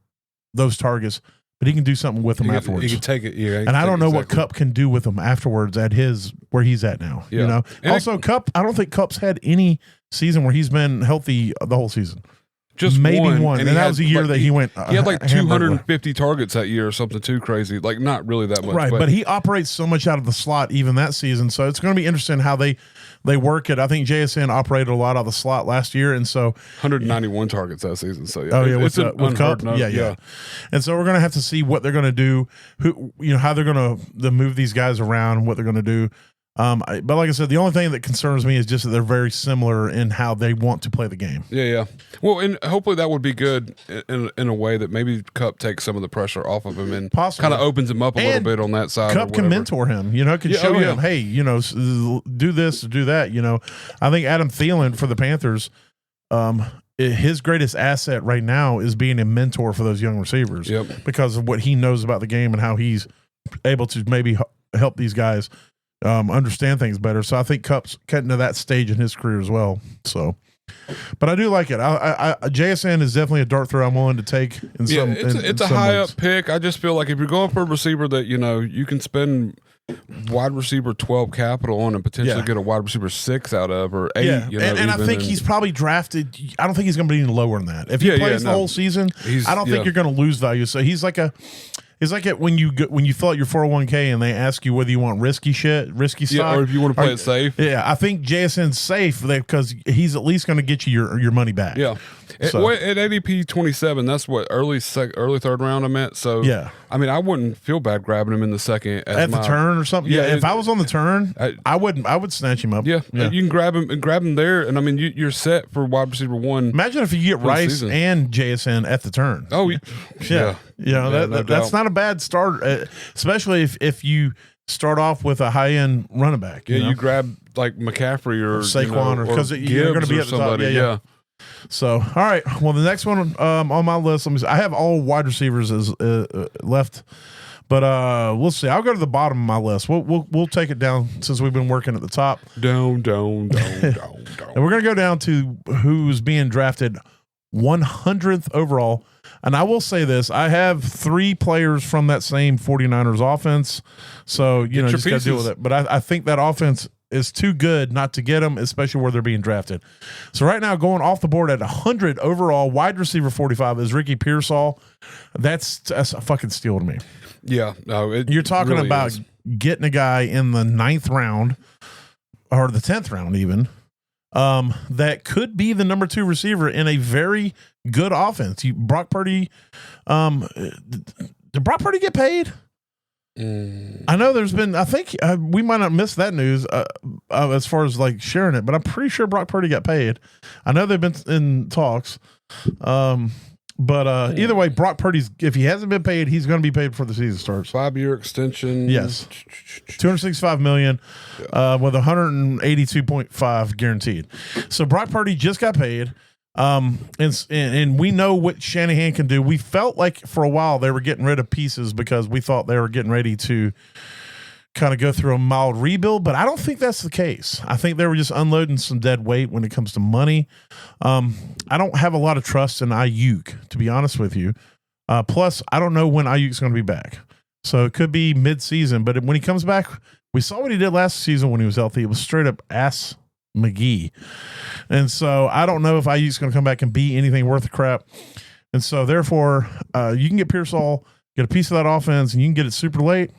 those targets, but he can do something with them afterwards. He can take it, yeah. And I don't know what Kupp can do with them afterwards at where he's at now. Yeah. And also, Kupp, I don't think Kupp's had any season where he's been healthy the whole season. Just maybe one. And that was a year that he went. He had like 250 targets that year or something too crazy. Like not really that much. Right, but he operates so much out of the slot even that season. So it's going to be interesting how they work it. I think JSN operated a lot out of the slot last year, and so 191 targets that season. So with Kupp, yeah. And so we're going to have to see what they're going to do. How they're going to move these guys around, what they're going to do. But like I said, the only thing that concerns me is just that they're very similar in how they want to play the game. Yeah. Well, and hopefully that would be good in a way that maybe Kupp takes some of the pressure off of him and kind of opens him up a little bit on that side. Kupp can mentor him, can show him, hey, do this, do that. I think Adam Thielen for the Panthers, his greatest asset right now is being a mentor for those young receivers because of what he knows about the game and how he's able to maybe help these guys understand things better. So I think Kupp's getting to that stage in his career as well. So, but I do like it. JSN is definitely a dart throw I'm willing to take. It's a high up pick. I just feel like if you're going for a receiver that you can spend wide receiver 12 capital on and potentially get a wide receiver 6 out of or 8. And I think he's probably drafted. I don't think he's going to be any lower than that. If he plays the whole season, I don't think you're going to lose value. So he's like it's like when you fill out your 401k and they ask you whether you want risky stock, or if you want to play it safe. Yeah, I think JSN's safe because he's at least going to get you your money back. Yeah, so. At ADP 27, that's what early third round I'm at. So yeah, I mean, I wouldn't feel bad grabbing him in the second at the turn or something. Yeah, if I was on the turn, I would snatch him up. Yeah, you can grab him there, and I mean you're set for wide receiver 1. Imagine if you get Rice and JSN at the turn. Oh yeah. That's not a bad start, especially if you start off with a high end running back. You grab like McCaffrey or Saquon, because you're going to be at the top. Yeah. So, all right. Well, the next one on my list, I have all wide receivers as left, but we'll see. I'll go to the bottom of my list. We'll take it down since we've been working at the top. Down. And we're going to go down to who's being drafted 100th overall. And I will say this, I have 3 players from that same 49ers offense. So, just got to deal with it. But I think that offense is too good not to get them, especially where they're being drafted. So right now, going off the board at 100 overall, wide receiver 45 is Ricky Pearsall. That's a fucking steal to me. Yeah. No, you're talking really about getting a guy in the 9th round or the 10th round even. That could be the number 2 receiver in a very good offense. Brock Purdy, did Brock Purdy get paid? I know there's been, I think we might not miss that news as far as like sharing it, but I'm pretty sure Brock Purdy got paid. I know they've been in talks. But either way, Brock Purdy's, if he hasn't been paid, he's going to be paid before the season starts. 5-year extension. Yes. $265 million with 182.5 guaranteed. So Brock Purdy just got paid. And we know what Shanahan can do. We felt like for a while they were getting rid of pieces because we thought they were getting ready to kind of go through a mild rebuild, but I don't think that's the case. I think they were just unloading some dead weight when it comes to money. I don't have a lot of trust in Ayuk, to be honest with you. Plus, I don't know when Ayuk's going to be back. So it could be mid-season, but when he comes back, we saw what he did last season when he was healthy. It was straight up ass McGee. And so I don't know if Ayuk's going to come back and be anything worth the crap. And so therefore, you can get Pearsall, get a piece of that offense, and you can get it super late.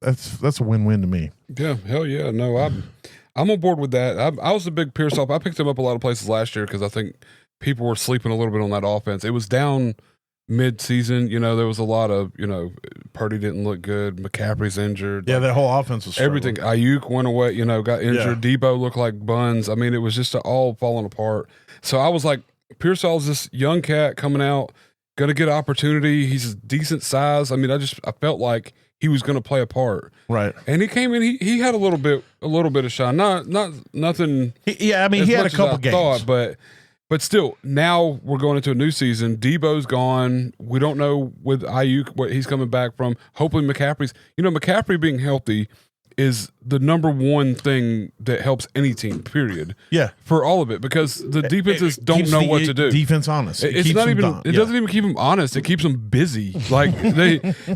That's a win-win to me. Yeah, hell yeah. No, I'm on board with that. I was a big Pearsall. I picked him up a lot of places last year because I think people were sleeping a little bit on that offense. It was down mid-season. There was a lot of, Purdy didn't look good. McCaffrey's injured. Yeah, that whole offense was everything. Ayuk went away, got injured. Yeah. Debo looked like buns. I mean, it was just all falling apart. So I was like, Pearsall's this young cat coming out, going to get opportunity. He's a decent size. I mean, I felt like he was going to play a part. Right. And he came in, he had a little bit of shine. Not nothing. He had a couple games. But still, now we're going into a new season. Debo's gone. We don't know with Ayuk what he's coming back from. Hopefully McCaffrey being healthy is the number one thing that helps any team, period. Yeah. For all of it, because the defenses don't know what to do. Defense honest. It doesn't even keep them honest. It keeps them busy. Like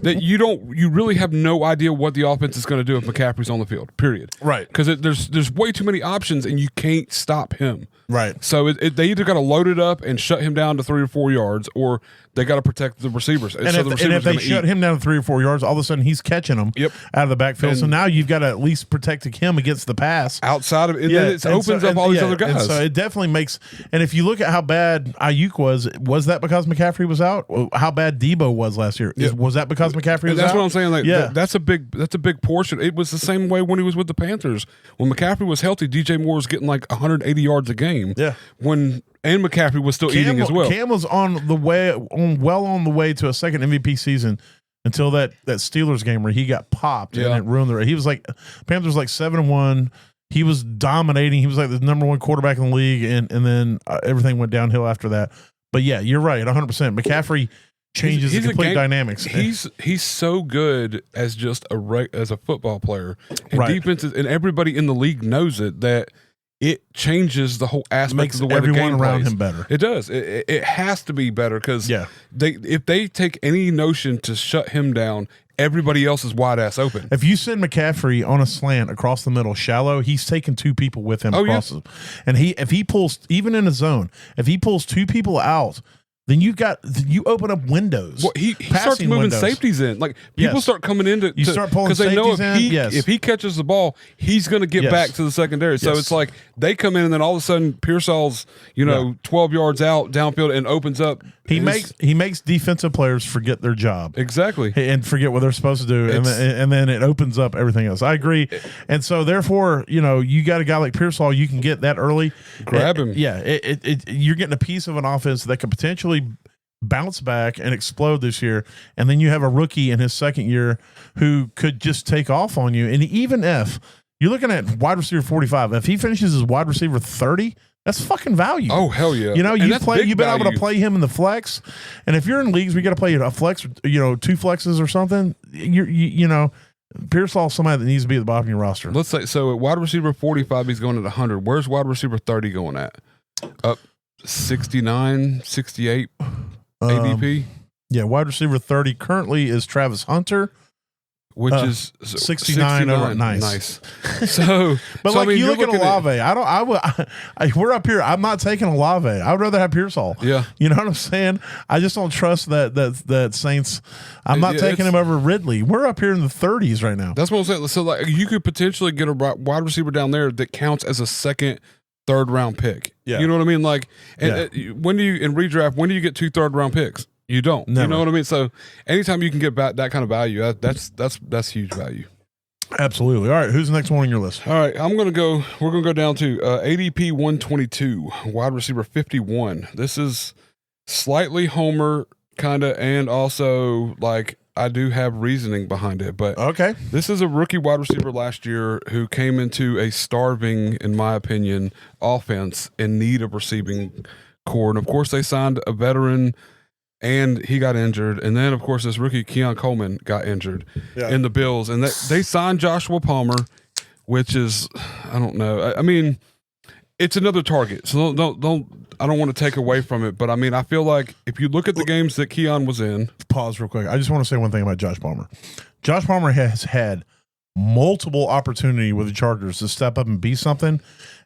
you really have no idea what the offense is going to do if McCaffrey's on the field, period. Right. Because there's way too many options and you can't stop him. Right. So they either got to load it up and shut him down to 3 or 4 yards, or they got to protect the receivers. And if they shut him down to 3 or 4 yards, all of a sudden he's catching them out of the backfield. And so now you've got to at least protect him against the pass. Outside of it, then it opens up all these other guys. And so it definitely makes – and if you look at how bad Ayuk was that because McCaffrey was out? How bad Debo was last year? Was that because McCaffrey was that's out? What I'm saying. Like, that's a big portion. It was the same way when he was with the Panthers. When McCaffrey was healthy, DJ Moore was getting like 180 yards a game. Yeah. And McCaffrey was still eating as well. Cam was on the way to a second MVP season until that Steelers game where he got popped and it ruined the. He was like Panthers like 7-1. He was dominating. He was like the number one quarterback in the league, and then everything went downhill after that. But yeah, you're right, 100%. McCaffrey changes the complete dynamics. He's so good as just as a football player, and defenses, and everybody in the league knows it, that it changes the whole aspect of the way the game around plays. Him better. It does. It has to be better because if they take any notion to shut him down, everybody else is wide ass open. If you send McCaffrey on a slant across the middle, shallow, he's taking 2 people with him across them. And if he pulls, even in a zone, if he pulls 2 people out, then you open up windows. Well, he starts moving safeties in. Like people start coming in to start pulling because they know if if he catches the ball, he's going to get back to the secondary. So it's like they come in and then all of a sudden Pearsall's 12 yards out downfield and opens up. He makes defensive players forget their job exactly and forget what they're supposed to do, and then it opens up everything else. I agree, and so therefore you got a guy like Pearsall, you can get that early, grab him. Yeah, you're getting a piece of an offense that could potentially bounce back and explode this year, and then you have a rookie in his second year who could just take off on you. And even if you're looking at wide receiver 45, if he finishes as wide receiver 30. That's fucking value. Oh, hell yeah. You've been able to play him in the flex. And if you're in leagues, we got to play a flex, 2 flexes or something. Pearsall's somebody that needs to be at the bottom of your roster. Let's say, so at wide receiver 45, he's going at 100. Where's wide receiver 30 going at? Up 69, 68 ADP? Yeah, wide receiver 30 currently is Travis Hunter. Which is 69 over nice. So, but you look at Olave. We're up here. I'm not taking Olave. I would rather have Pearsall. Yeah, you know what I'm saying. I just don't trust that Saints. I'm not taking him over Ridley. We're up here in the 30s right now. That's what I'm saying. So like you could potentially get a wide receiver down there that counts as a second, third round pick. Yeah, you know what I mean. Like, when do you in redraft? When do you get 2 third-round picks? You don't. Never. You know what I mean? So anytime you can get back that kind of value, that's huge value. Absolutely. All right, who's the next one on your list? All right, we're going to go down to ADP 122, wide receiver 51. This is slightly homer kind of, and also like I do have reasoning behind it, but okay. This is a rookie wide receiver last year who came into a starving, in my opinion, offense in need of receiving core. And of course they signed a veteran and he got injured. And then, of course, this rookie, Keon Coleman, got injured in the Bills. And they signed Joshua Palmer, which is, I don't know. I mean, it's another target. So I don't want to take away from it. But, I mean, I feel like if you look at the games that Keon was in. Pause real quick. I just want to say one thing about Josh Palmer. Josh Palmer has had multiple opportunity with the Chargers to step up and be something,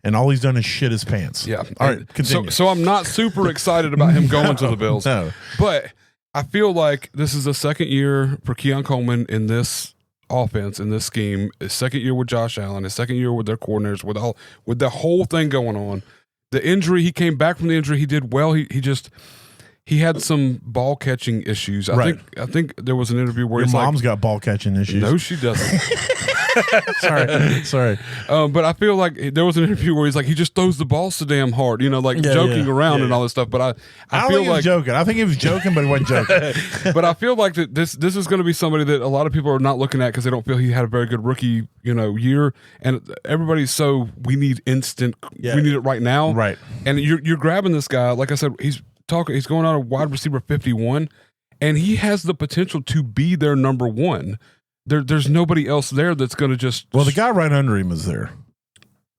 and all he's done is shit his pants. Yeah. All right, continue. So I'm not super excited about him going to the Bills. No. But I feel like this is the second year for Keon Coleman in this offense, in this scheme. His second year with Josh Allen, his second year with their coordinators, with the whole thing going on. the injury, he came back from the injury. He did well. He had some ball catching issues. I think there was an interview where your he's mom's got ball catching issues. No, she doesn't. Sorry. But I feel like there was an interview where he's like, he just throws the ball so damn hard, joking around and all this stuff. But I don't feel think he was joking. I think he was joking, but he wasn't joking. But I feel like that this is going to be somebody that a lot of people are not looking at because they don't feel he had a very good rookie, year. And everybody's we need instant, we need it right now. Right. And you're grabbing this guy, like I said, he's going out of wide receiver 51, and he has the potential to be their number one. There's nobody else there that's going to just. Well, the guy right under him is there.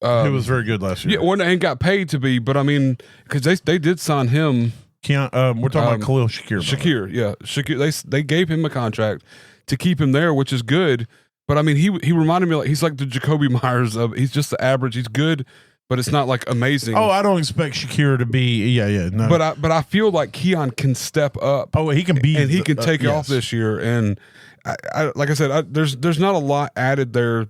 He was very good last year. Yeah, and got paid to be, but I mean, because they did sign him. We're talking about Khalil Shakir. Shakir. They gave him a contract to keep him there, which is good. But I mean, he reminded me he's like the Jacoby Myers of. He's just the average. He's good, but it's not like amazing. Oh, I don't expect Shakir to be. No. But I feel like Keon can step up. Oh, he can be, and he can take off this year. And I like I said, there's not a lot added there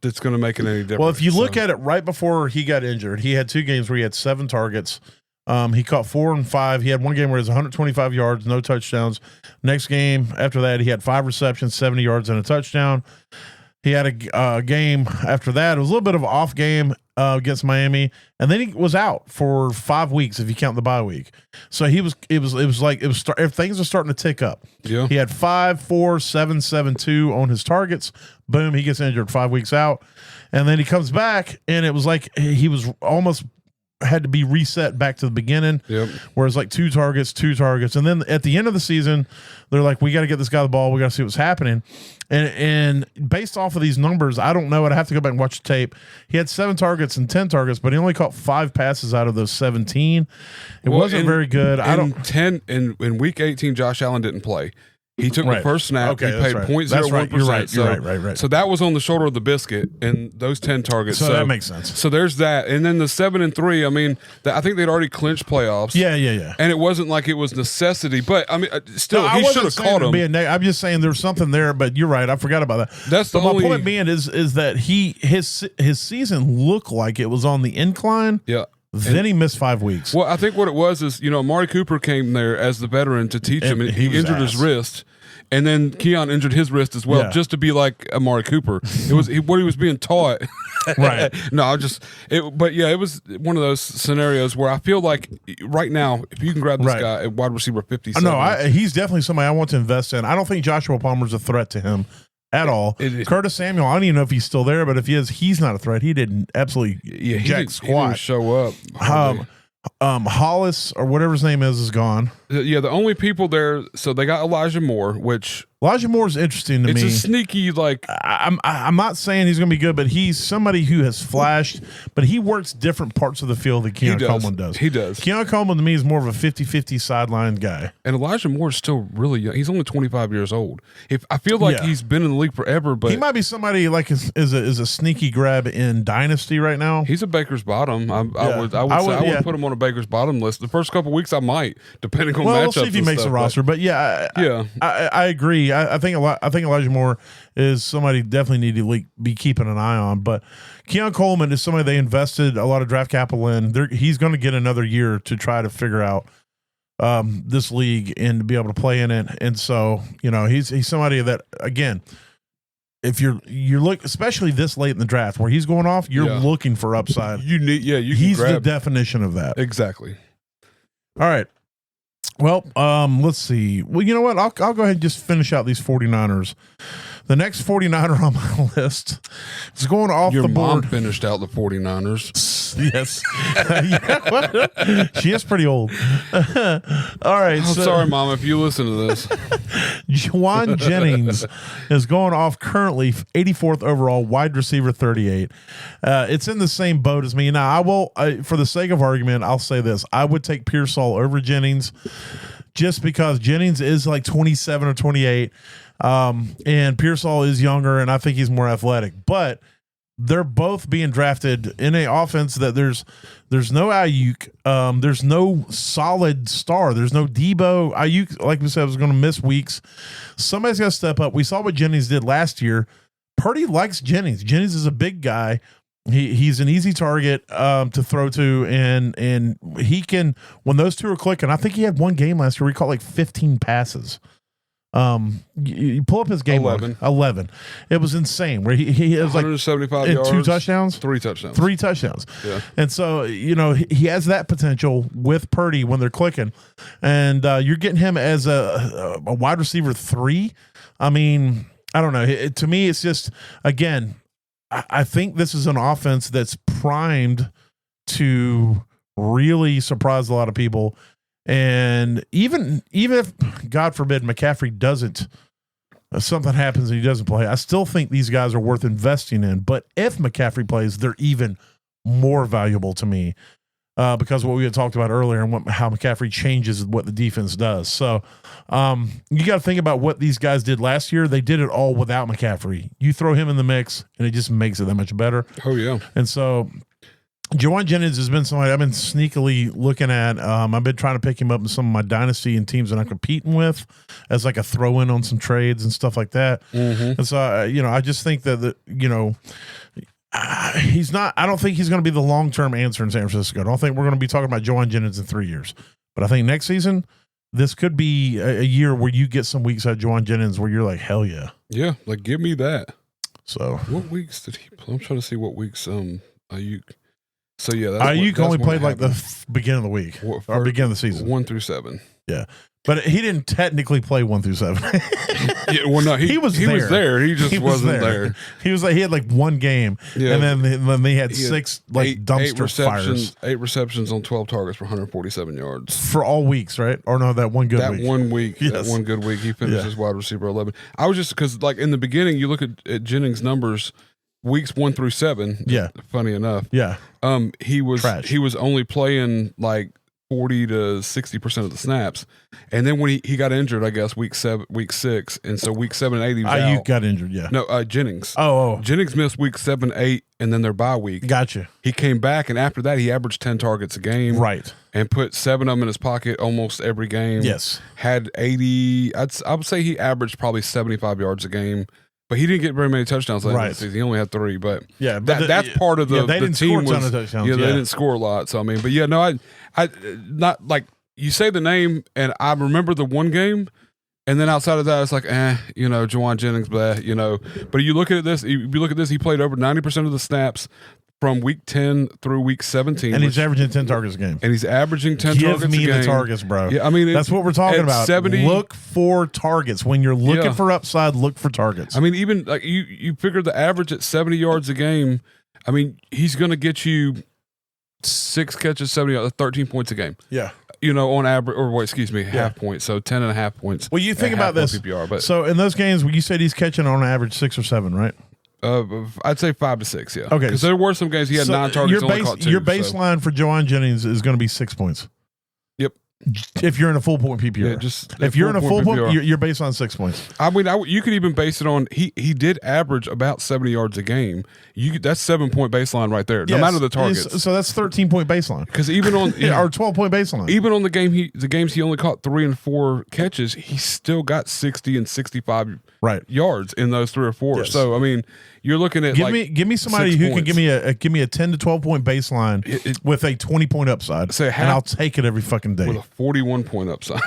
that's going to make it any different. Well, if you look at it right before he got injured, he had 2 games where he had 7 targets. He caught 4 and 5. He had one game where he was 125 yards, no touchdowns. Next game after that, he had 5 receptions, 70 yards, and a touchdown. He had a game after that. It was a little bit of an off game against Miami, and then he was out for 5 weeks if you count the bye week. So things are starting to tick up. Yeah, he had 5, 4, 7, 7, 2 on his targets. Boom, he gets injured, 5 weeks out, and then he comes back, and it was like he was almost had to be reset back to the beginning. Yep. Whereas like 2 targets, and then at the end of the season, they're like, we got to get this guy the ball. We got to see what's happening. And based off of these numbers, I don't know. I'd have to go back and watch the tape. He had 7 targets and 10 targets, but he only caught 5 passes out of those 17. It wasn't very good. In week 18, Josh Allen didn't play. He took the first snap. Okay, he paid 0.01%. You're right. So that was on the shoulder of the biscuit, and those 10 targets. So that makes sense. So there's that, and then the 7 and 3. I mean, I think they'd already clinched playoffs. Yeah. And it wasn't like it was necessity, but I mean, still, he should have caught him. I'm just saying there's something there, but you're right. I forgot about that. That's my point being is that his season looked like it was on the incline. Yeah. Then he missed 5 weeks. Well, I think what it was is, Amari Cooper came there as the veteran to teach him, and he injured his wrist. And then Keon injured his wrist as well, just to be like Amari Cooper. It was what he was being taught. Right. It was one of those scenarios where I feel like right now, if you can grab this guy at wide receiver 57. No, he's definitely somebody I want to invest in. I don't think Joshua Palmer's a threat to him at all. Curtis Samuel, I don't even know if he's still there, but if he is, he's not a threat. He didn't absolutely jack squat. He didn't show up. Hollis or whatever his name is gone. Yeah, the only people there, so they got Elijah Moore, which Elijah Moore is interesting to me. It's a sneaky, like I'm not saying he's going to be good, but he's somebody who has flashed. But he works different parts of the field than Keon Coleman does. He does. Keon Coleman to me is more of a 50-50 sideline guy. And Elijah Moore is still really young. He's only 25 years old. I feel like he's been in the league forever, but he might be somebody like is a sneaky grab in Dynasty right now. He's a Baker's bottom. I would put him on a Baker's bottom list. The first couple weeks I might, depending on matchups. We'll see if he makes the roster. But I agree. I think Elijah Moore is somebody definitely need to be keeping an eye on. But Keon Coleman is somebody they invested a lot of draft capital in. He's going to get another year to try to figure out this league and to be able to play in it. And so he's somebody that, again, if you're especially this late in the draft where he's going off, you're looking for upside. He's the definition of that. Exactly. All right. Well, let's see. Well, you know what? I'll go ahead and just finish out these 49ers. The next 49er on my list is going off the board. Your mom finished out the 49ers. Yes. She is pretty old. All right. I'm sorry, Mom, if you listen to this. Juwan Jennings is going off currently 84th overall, wide receiver 38. It's in the same boat as me. Now, I will, for the sake of argument, I'll say this. I would take Pearsall over Jennings just because Jennings is like 27 or 28. And Pearsall is younger, and I think he's more athletic. But they're both being drafted in an offense that there's no Ayuk, there's no solid star, there's no Debo. Ayuk, like we said, was going to miss weeks. Somebody's got to step up. We saw what Jennings did last year. Purdy likes Jennings. Jennings is a big guy. He's an easy target to throw to, and he can, when those two are clicking. I think he had one game last year where he caught like 15 passes. You pull up his game 11. 11. It was insane. Where he has like 175 yards, 2 touchdowns, 3 touchdowns, 3 touchdowns. Yeah, and so he has that potential with Purdy when they're clicking, and you're getting him as a wide receiver 3. I mean, I don't know. To me, it's just, again, I think this is an offense that's primed to really surprise a lot of people. And even if, God forbid, McCaffrey doesn't, something happens and he doesn't play, I still think these guys are worth investing in. But if McCaffrey plays, they're even more valuable to me because of what we had talked about earlier and how McCaffrey changes what the defense does. So you got to think about what these guys did last year. They did it all without McCaffrey. You throw him in the mix, and it just makes it that much better. Oh, yeah. And so Juwan Jennings has been somebody I've been sneakily looking at. I've been trying to pick him up in some of my dynasty and teams that I'm competing with as like a throw in on some trades and stuff like that. Mm-hmm. And so, I just think that, he's not, I don't think he's going to be the long-term answer in San Francisco. I don't think we're going to be talking about Juwan Jennings in 3 years. But I think next season, this could be a year where you get some weeks out of Juwan Jennings where you're like, hell yeah. Yeah, like give me that. So what weeks did he play? I'm trying to see what weeks Ayuk. So yeah, Ayuk only played like the beginning of the week or beginning of the season, 1 through 7. Yeah, but he didn't technically play 1 through 7. Yeah, well, no, he was there. He just wasn't there. He was like, he had like one game, and then they had 6 dumpster fires. 8 receptions on 12 targets for 147 yards for all weeks, right? Or no, that one good week. That one good week, he finished as wide receiver 11. I was just because like in the beginning, you look at Jennings' numbers. Weeks 1 through 7. Yeah. Funny enough. Yeah. He was only playing like 40 to 60% of the snaps. And then when he got injured, I guess week 6. And so week 7 and 8 he was out. You got injured, yeah. No, Jennings. Oh. Jennings missed week 7, 8, and then their bye week. Gotcha. He came back, and after that, he averaged 10 targets a game. Right. And put 7 of them in his pocket almost every game. Yes. Had 80. I would say he averaged probably 75 yards a game. But he didn't get very many touchdowns late in the season. He only had 3. But yeah, that's part of the they didn't team. Score a ton of touchdowns. Yeah, they didn't score a lot. So I mean, but yeah, no, I not like you say the name, and I remember the one game, and then outside of that, it's like, Juwan Jennings, blah, But you look at this, he played over 90% of the snaps from week 10 through week 17. And he's averaging 10 targets a game. And he's averaging 10 targets a game. Give me the targets, bro. Yeah, I mean, that's what we're talking about. 70, look for targets. When you're looking for upside, look for targets. I mean, even like you figure the average at 70 yards a game, I mean, he's going to get you 6 catches, 70, 13 points a game. Yeah. On average, half point. So 10.5 points. Well, you think about this. PPR, but so in those games, you said he's catching on average 6 or 7, right? I'd say 5 to 6, yeah. Okay. Because there were some games he had 9 targets, only caught 2. Your baseline for Juwan Jennings is going to be 6 points. Yep. If you're in a full point PPR. Yeah, just if you're in a full point, you're based on 6 points. I mean, you could even base it on he did average about 70 yards a game. That's 7-point baseline right there, no matter the targets. So that's 13-point baseline. Because even on or 12-point baseline. Even on the games he only caught 3 and 4 catches, he still got 60 and 65 yards in those 3 or 4. Yes. So I mean, you're looking at give me somebody who can give me a 10 to 12-point baseline with a 20-point upside, and I'll take it every fucking day with a 41-point upside.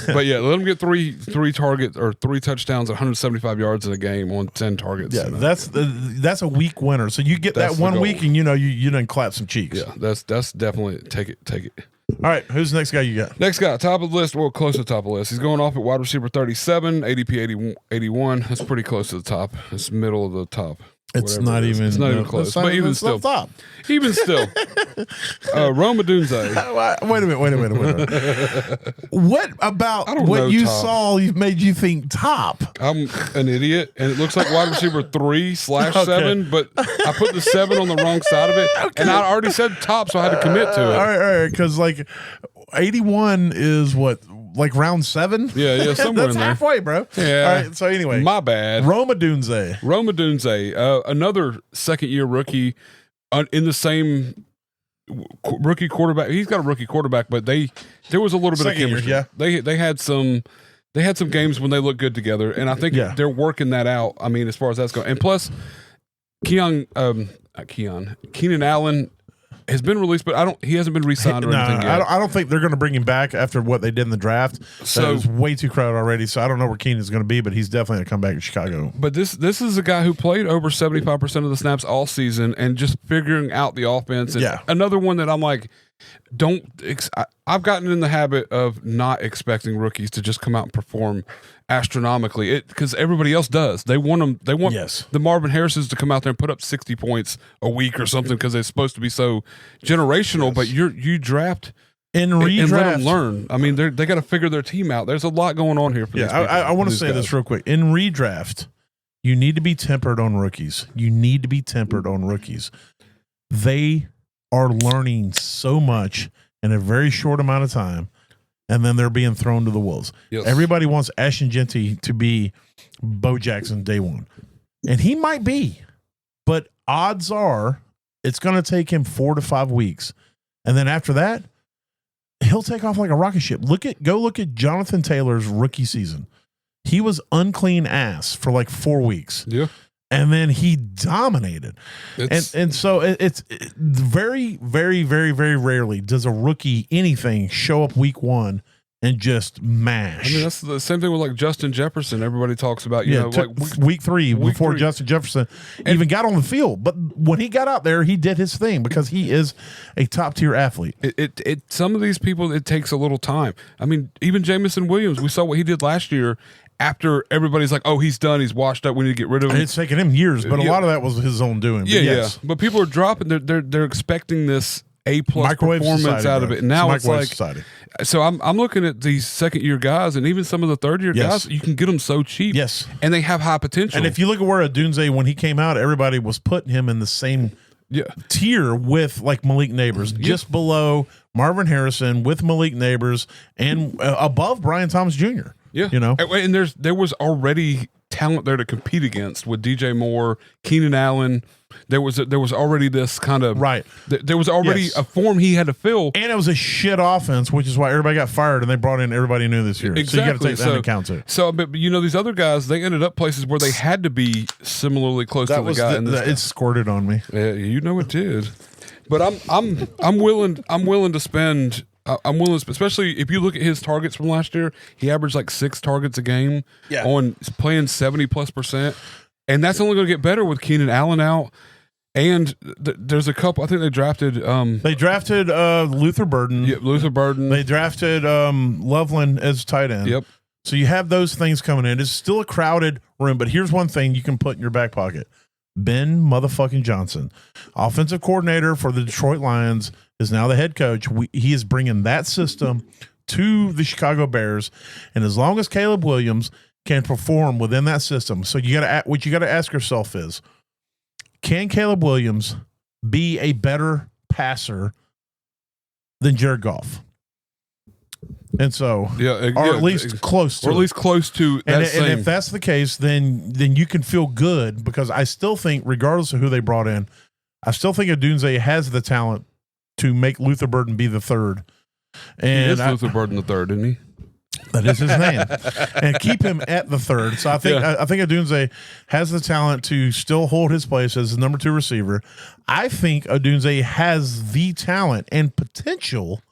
But yeah, let him get three targets or 3 touchdowns, 175 yards in a game on 10 targets. Yeah, that's a week winner. So you get that one week, and you done clap some cheeks. Yeah, that's definitely take it. All right, who's the next guy you got? Next guy, top of the list, close to the top of the list. He's going off at wide receiver 37, ADP 81. That's pretty close to the top. It's middle of the top. It's not even close. But even still. Even still. Roma Dunze. Wait a minute. What about what you saw made you think top? I'm an idiot, and it looks like wide receiver 3/7, but I put the 7 on the wrong side of it, and I already said top, so I had to commit to it. All right, because like 81 is what? Like round 7? Yeah, somewhere That's in there. halfway, bro. Yeah. All right, so anyway. My bad. Roma Dunze. Another second-year rookie in the same rookie quarterback. He's got a rookie quarterback, but there was a little bit of chemistry. Yeah. They had some games when they looked good together, and I think they're working that out. I mean, as far as that's going. And plus, Keenan Allen has been released, but he hasn't been re-signed or anything yet. I don't think they're going to bring him back after what they did in the draft. So it was way too crowded already. So I don't know where Keenan's going to be, but he's definitely going to come back to Chicago. But this is a guy who played over 75% of the snaps all season and just figuring out the offense. And another one that I'm like, I've gotten in the habit of not expecting rookies to just come out and perform astronomically, because everybody else does. They want the Marvin Harrisons to come out there and put up 60 points a week or something because they're supposed to be so generational. But you draft and let them learn. I mean, they got to figure their team out. There's a lot going on here for these people. I want to say this real quick. In redraft, you need to be tempered on rookies. They are learning so much in a very short amount of time, and then they're being thrown to the wolves. Yes. Everybody wants Ashton Genty to be Bo Jackson day one, and he might be, but odds are it's going to take him 4 to 5 weeks, and then after that, he'll take off like a rocket ship. Go look at Jonathan Taylor's rookie season. He was unclean ass for like 4 weeks. Yeah. And then he dominated. And so it's very, very, very, very rarely does a rookie anything show up week one and just mash. I mean, that's the same thing with like Justin Jefferson. Everybody talks about, like week three before Justin Jefferson even got on the field. But when he got out there, he did his thing because he is a top tier athlete. Some of these people, it takes a little time. I mean, even Jamison Williams, we saw what he did last year. After everybody's like, oh, he's done, he's washed up, we need to get rid of him. And it's taken him years, but a lot of that was his own doing. Yeah. But people are dropping. They're expecting this A+ performance out of it. And now it's like, so I'm looking at these second-year guys and even some of the third-year guys, you can get them so cheap. Yes. And they have high potential. And if you look at where Odunze, when he came out, everybody was putting him in the same tier with like Malik Neighbors, just below Marvin Harrison, with Malik Neighbors, and above Brian Thomas Jr. Yeah, and there was already talent there to compete against with DJ Moore, Keenan Allen. There was already this kind of There was already a form he had to fill, and it was a shit offense, which is why everybody got fired, and they brought in everybody new this year. Exactly. So you got to take that into account too. So, but these other guys, they ended up places where they had to be similarly close to the guy. It squirted on me. Yeah, it did. But I'm willing to spend. I'm willing, especially if you look at his targets from last year, he averaged like 6 targets a game on playing 70+%. And that's only going to get better with Keenan Allen out. And there's a couple, I think they drafted. Luther Burden. Yeah, Luther Burden. They drafted Loveland as tight end. Yep. So you have those things coming in. It's still a crowded room, but here's one thing you can put in your back pocket. Ben motherfucking Johnson, offensive coordinator for the Detroit Lions, is now the head coach. He is bringing that system to the Chicago Bears, and as long as Caleb Williams can perform within that system, so what you got to ask yourself is, can Caleb Williams be a better passer than Jared Goff? And so, at least close to, that. And if that's the case, then you can feel good, because I still think, regardless of who they brought in, I still think Odunze has the talent to make Luther Burden be the third. And he is Luther Burden the third, isn't he? That is his name, and keep him at the third. So I think Odunze has the talent to still hold his place as the number 2 receiver. I think Odunze has the talent and potential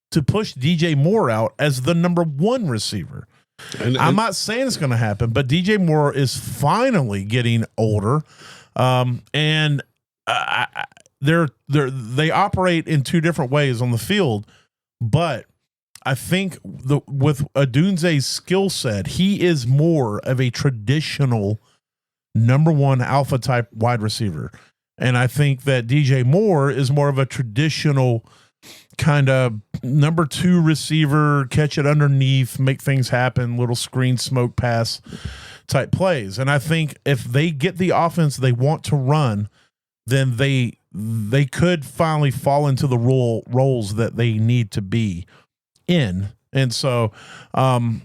to push DJ Moore out as the number 1 receiver. And I'm not saying it's going to happen, but DJ Moore is finally getting older, and they operate in 2 different ways on the field. But I think with Odunze's skill set, he is more of a traditional number 1 alpha type wide receiver, and I think that DJ Moore is more of a traditional kind of number 2 receiver, catch it underneath, make things happen, little screen smoke pass type plays. And I think if they get the offense they want to run, then they could finally fall into the roles that they need to be in. And so, I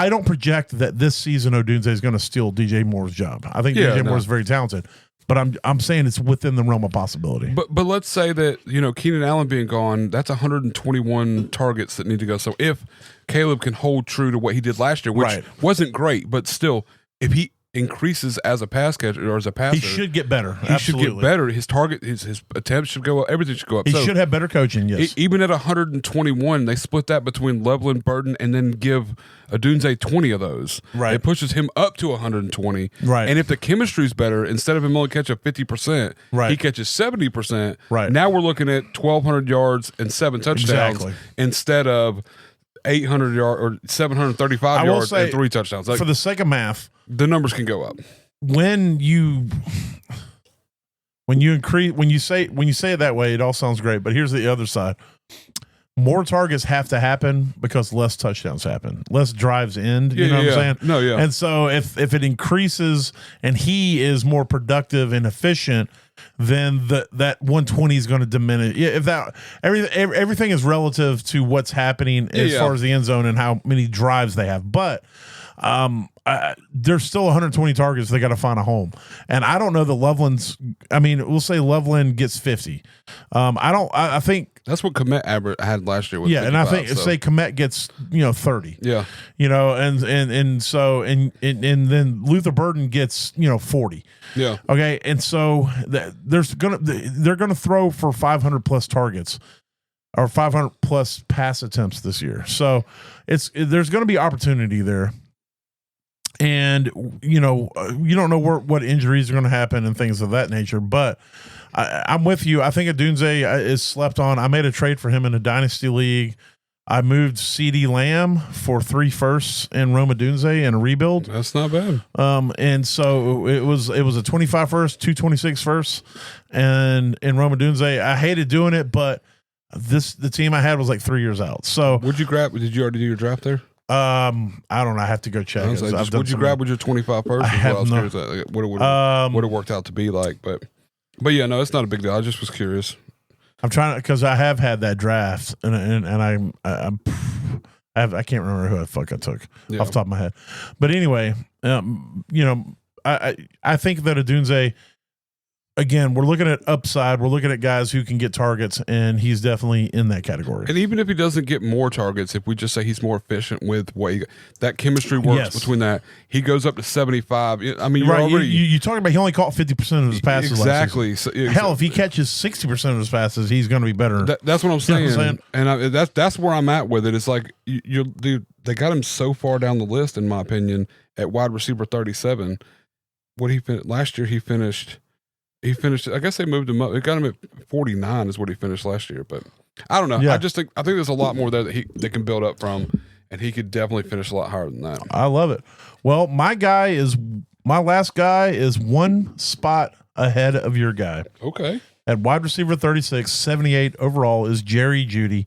don't project that this season Odunze is going to steal DJ Moore's job. I think DJ Moore is very talented. But I'm saying it's within the realm of possibility. But let's say that, Keenan Allen being gone, that's 121 targets that need to go. So if Caleb can hold true to what he did last year, which wasn't great, but still, if increases as a pass catcher or as a passer, He should get better. He should get better. His target, his attempts should go up. Everything should go up. He should have better coaching, yes. Even at 121, they split that between Loveland, Burton, and then give Odunze 20 of those. Right. It pushes him up to 120. Right. And if the chemistry's better, instead of him only catching 50%, right. he catches 70%. Right. Now we're looking at 1,200 yards and 7 touchdowns instead of 800 yards or 735 yards and 3 touchdowns. For the sake of math, the numbers can go up. When you say it that way, it all sounds great. But here's the other side: more targets have to happen because less touchdowns happen, less drives end. You know what I'm saying? No, yeah. And so if it increases and he is more productive and efficient, then that 120 is going to diminish. Yeah, if that everything is relative to what's happening as far as the end zone and how many drives they have, but. There's still 120 targets. They got to find a home, and I don't know that Loveland's. I mean, we'll say Loveland gets 50. I think that's what Komet had last year. With and I think say Komet gets 30. Yeah, and then Luther Burden gets 40. Yeah. Okay, and so they're gonna throw for 500 plus targets. Or 500 plus pass attempts this year. So there's going to be opportunity there. And, you don't know what injuries are going to happen and things of that nature. But I'm with you. I think Odunze is slept on. I made a trade for him in a dynasty league. I moved CD Lamb for 3 firsts and Rome Odunze in a rebuild. That's not bad. And so it was a 25 first, 226 firsts, and in Rome Odunze. I hated doing it, but the team I had was like 3 years out. So would you grab? Did you already do your draft there? I don't know. I have to go check. Would you grab with your 25 first? I have no. What would it worked out to be like? But yeah, no, it's not a big deal. I just was curious. I'm trying because I have had that draft and I can't remember who the fuck I took off the top of my head. But anyway, I think that Odunze. Again, we're looking at upside. We're looking at guys who can get targets, and he's definitely in that category. And even if he doesn't get more targets, if we just say he's more efficient with that chemistry works between that, he goes up to 75. I mean, you're already you talking about he only caught 50% of his passes. Exactly. Hell, if he catches 60% of his passes, he's going to be better. That's what I'm saying. And that's where I'm at with it. It's like dude, they got him so far down the list, in my opinion, at wide receiver 37. What he last year? He finished. I guess they moved him up. They got him at 49 is what he finished last year. But I don't know. Yeah. I think there's a lot more there that they can build up from, and he could definitely finish a lot higher than that. I love it. Well, my last guy is 1 spot ahead of your guy. Okay. At wide receiver 36, 78 overall is Jerry Jeudy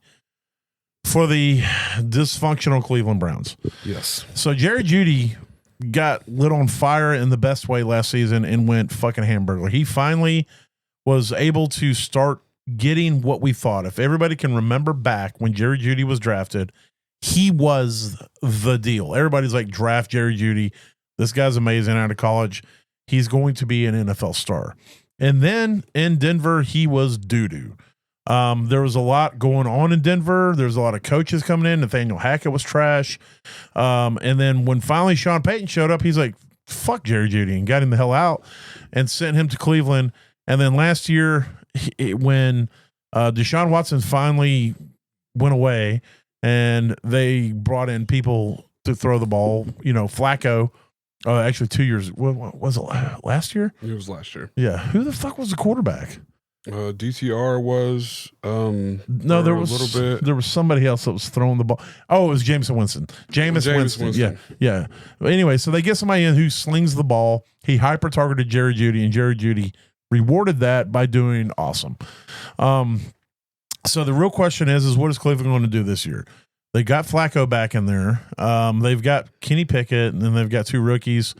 for the dysfunctional Cleveland Browns. Yes. So Jerry Jeudy got lit on fire in the best way last season and went fucking hamburger. He finally was able to start getting what we thought. If everybody can remember back when Jerry Jeudy was drafted, he was the deal. Everybody's like, draft Jerry Jeudy. This guy's amazing out of college. He's going to be an NFL star. And then in Denver, he was doo-doo. There was a lot going on in Denver. There's a lot of coaches coming in. Nathaniel Hackett was trash. And then when finally Sean Payton showed up, he's like, fuck Jerry Jeudy, and got him the hell out and sent him to Cleveland. And then last year, when Deshaun Watson finally went away and they brought in people to throw the ball, Flacco, actually 2 years. What was it, last year? It was last year. Yeah. Who the fuck was the quarterback? DTR was no, there was a little bit. There was somebody else that was throwing the ball. Oh, it was Jameis Winston. Jameis Winston. Yeah. But anyway, so they get somebody in who slings the ball. He hyper targeted Jerry Jeudy, and Jerry Jeudy rewarded that by doing awesome. So the real question is what is Cleveland going to do this year? They got Flacco back in there. They've got Kenny Pickett, and then they've got 2 rookies.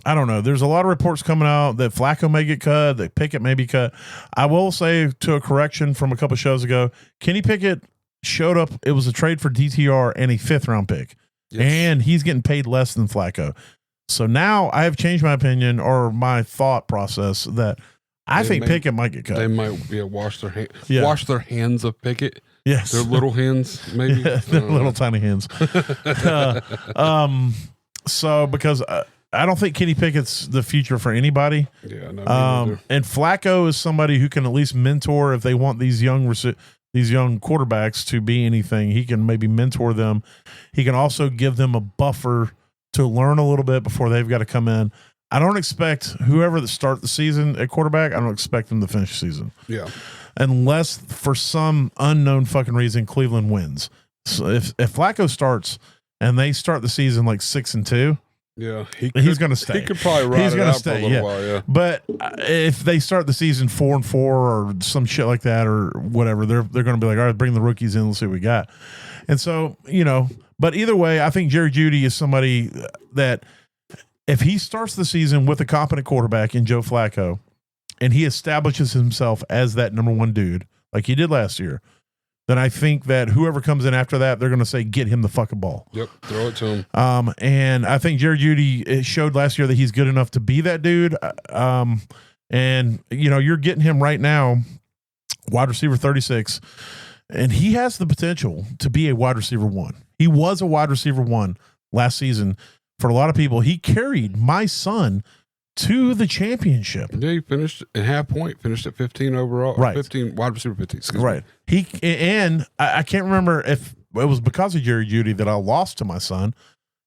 I don't know. There's a lot of reports coming out that Flacco may get cut, that Pickett may be cut. I will say, to a correction from a couple shows ago, Kenny Pickett showed up. It was a trade for DTR and a 5th-round pick. Yes. And he's getting paid less than Flacco. So now I have changed my opinion or my thought process that I think Pickett might get cut. They might wash their hands of Pickett. Yes. Their little hands, maybe. Yeah, they're little tiny hands. So because I don't think Kenny Pickett's the future for anybody. Yeah, no, me neither. And Flacco is somebody who can at least mentor if they want these young quarterbacks to be anything. He can maybe mentor them. He can also give them a buffer to learn a little bit before they've got to come in. I don't expect whoever that start the season at quarterback, I don't expect them to finish the season. Yeah. Unless for some unknown fucking reason Cleveland wins. So if Flacco starts and they start the season like 6-2, yeah, he's going to stay. He could probably ride it out for a little while, yeah. But if they start the season 4-4 or some shit like that or whatever, they're going to be like, all right, bring the rookies in, let's see what we got. And so, but either way, I think Jerry Jeudy is somebody that if he starts the season with a competent quarterback in Joe Flacco and he establishes himself as that number one dude like he did last year, then I think that whoever comes in after that, they're going to say, get him the fucking ball. Yep, throw it to him. And I think Jerry Jeudy showed last year that he's good enough to be that dude. And, you're getting him right now, wide receiver 36, and he has the potential to be a wide receiver 1. He was a wide receiver 1 last season. For a lot of people, he carried my son to the championship. Yeah, he finished at half point, finished at 15 overall. Right. 15, wide receiver 15. Right. I can't remember if it was because of Jerry Jeudy that I lost to my son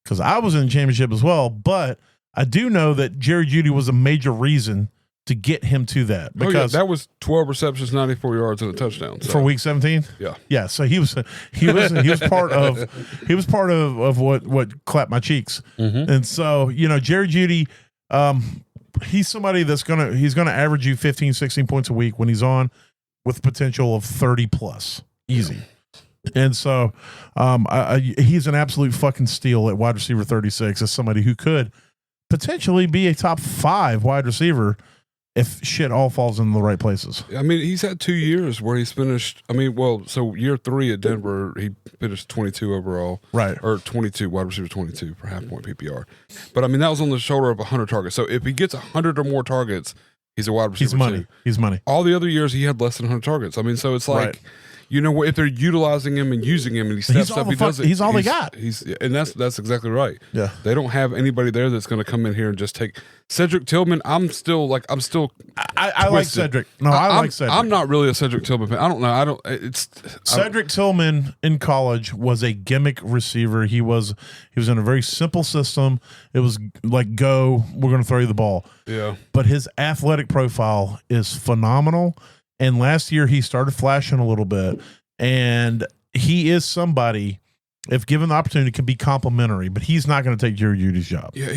because I was in the championship as well. But I do know that Jerry Jeudy was a major reason to get him to that. Because that was 12 receptions, 94 yards, and a touchdown. So. For week 17? Yeah. Yeah. So he was part of what clapped my cheeks. Mm-hmm. And so, Jerry Jeudy, he's somebody that's he's gonna average you 15, 16 points a week when he's on, with potential of 30 plus easy. And so, he's an absolute fucking steal at wide receiver 36 as somebody who could potentially be a top 5 wide receiver if shit all falls in the right places. I mean, he's had 2 years where he's finished. So year 3 at Denver, he finished 22 overall. Right. Or 22, wide receiver 22 for half point PPR. But that was on the shoulder of 100 targets. So if he gets 100 or more targets, he's a wide receiver. He's money. All the other years, he had less than 100 targets. So it's like, right. If they're utilizing him and using him and he steps up, he does it. He's all they got. And that's exactly right. Yeah. They don't have anybody there that's going to come in here and just take Cedric Tillman. I like Cedric. No, I like Cedric. I'm not really a Cedric Tillman fan. I don't know. Cedric Tillman in college was a gimmick receiver. He was in a very simple system. It was like, we're going to throw you the ball. Yeah. But his athletic profile is phenomenal. And last year he started flashing a little bit, and he is somebody, if given the opportunity, can be complimentary, but he's not going to take Jerry Jeudy's job. Yeah,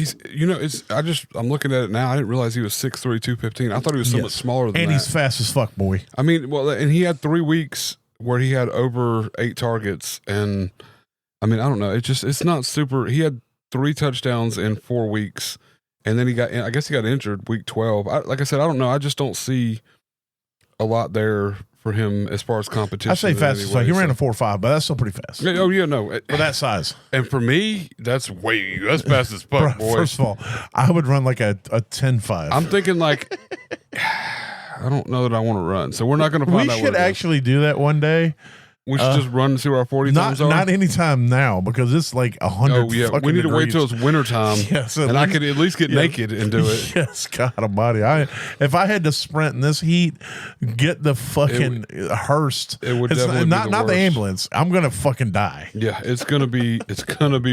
I'm looking at it now. I didn't realize he was 6'3", 215. I thought he was so much smaller than that. And he's fast as fuck, boy. And he had 3 weeks where he had over 8 targets, and I don't know. It's not super. He had 3 touchdowns in 4 weeks, and then he got injured week 12. Like I said, I don't know. I just don't see a lot there for him as far as competition. I say fast as fuck. He ran a 4.5, but that's still pretty fast. Oh yeah, no, for that size. And for me, that's fast as fuck, boy. First of all, I would run like a 10.5. I'm thinking like, I don't know that I want to run, so we're not going to find out. We should actually do that one day. We should just run and see where our 40 times are. Not anytime now, because it's like 100. Oh yeah, we need to wait till it's winter time, and I could at least get naked and do it. Yes, God Almighty! If I had to sprint in this heat, get the fucking Hearst. It would definitely be not the ambulance. I'm gonna fucking die. Yeah, it's gonna be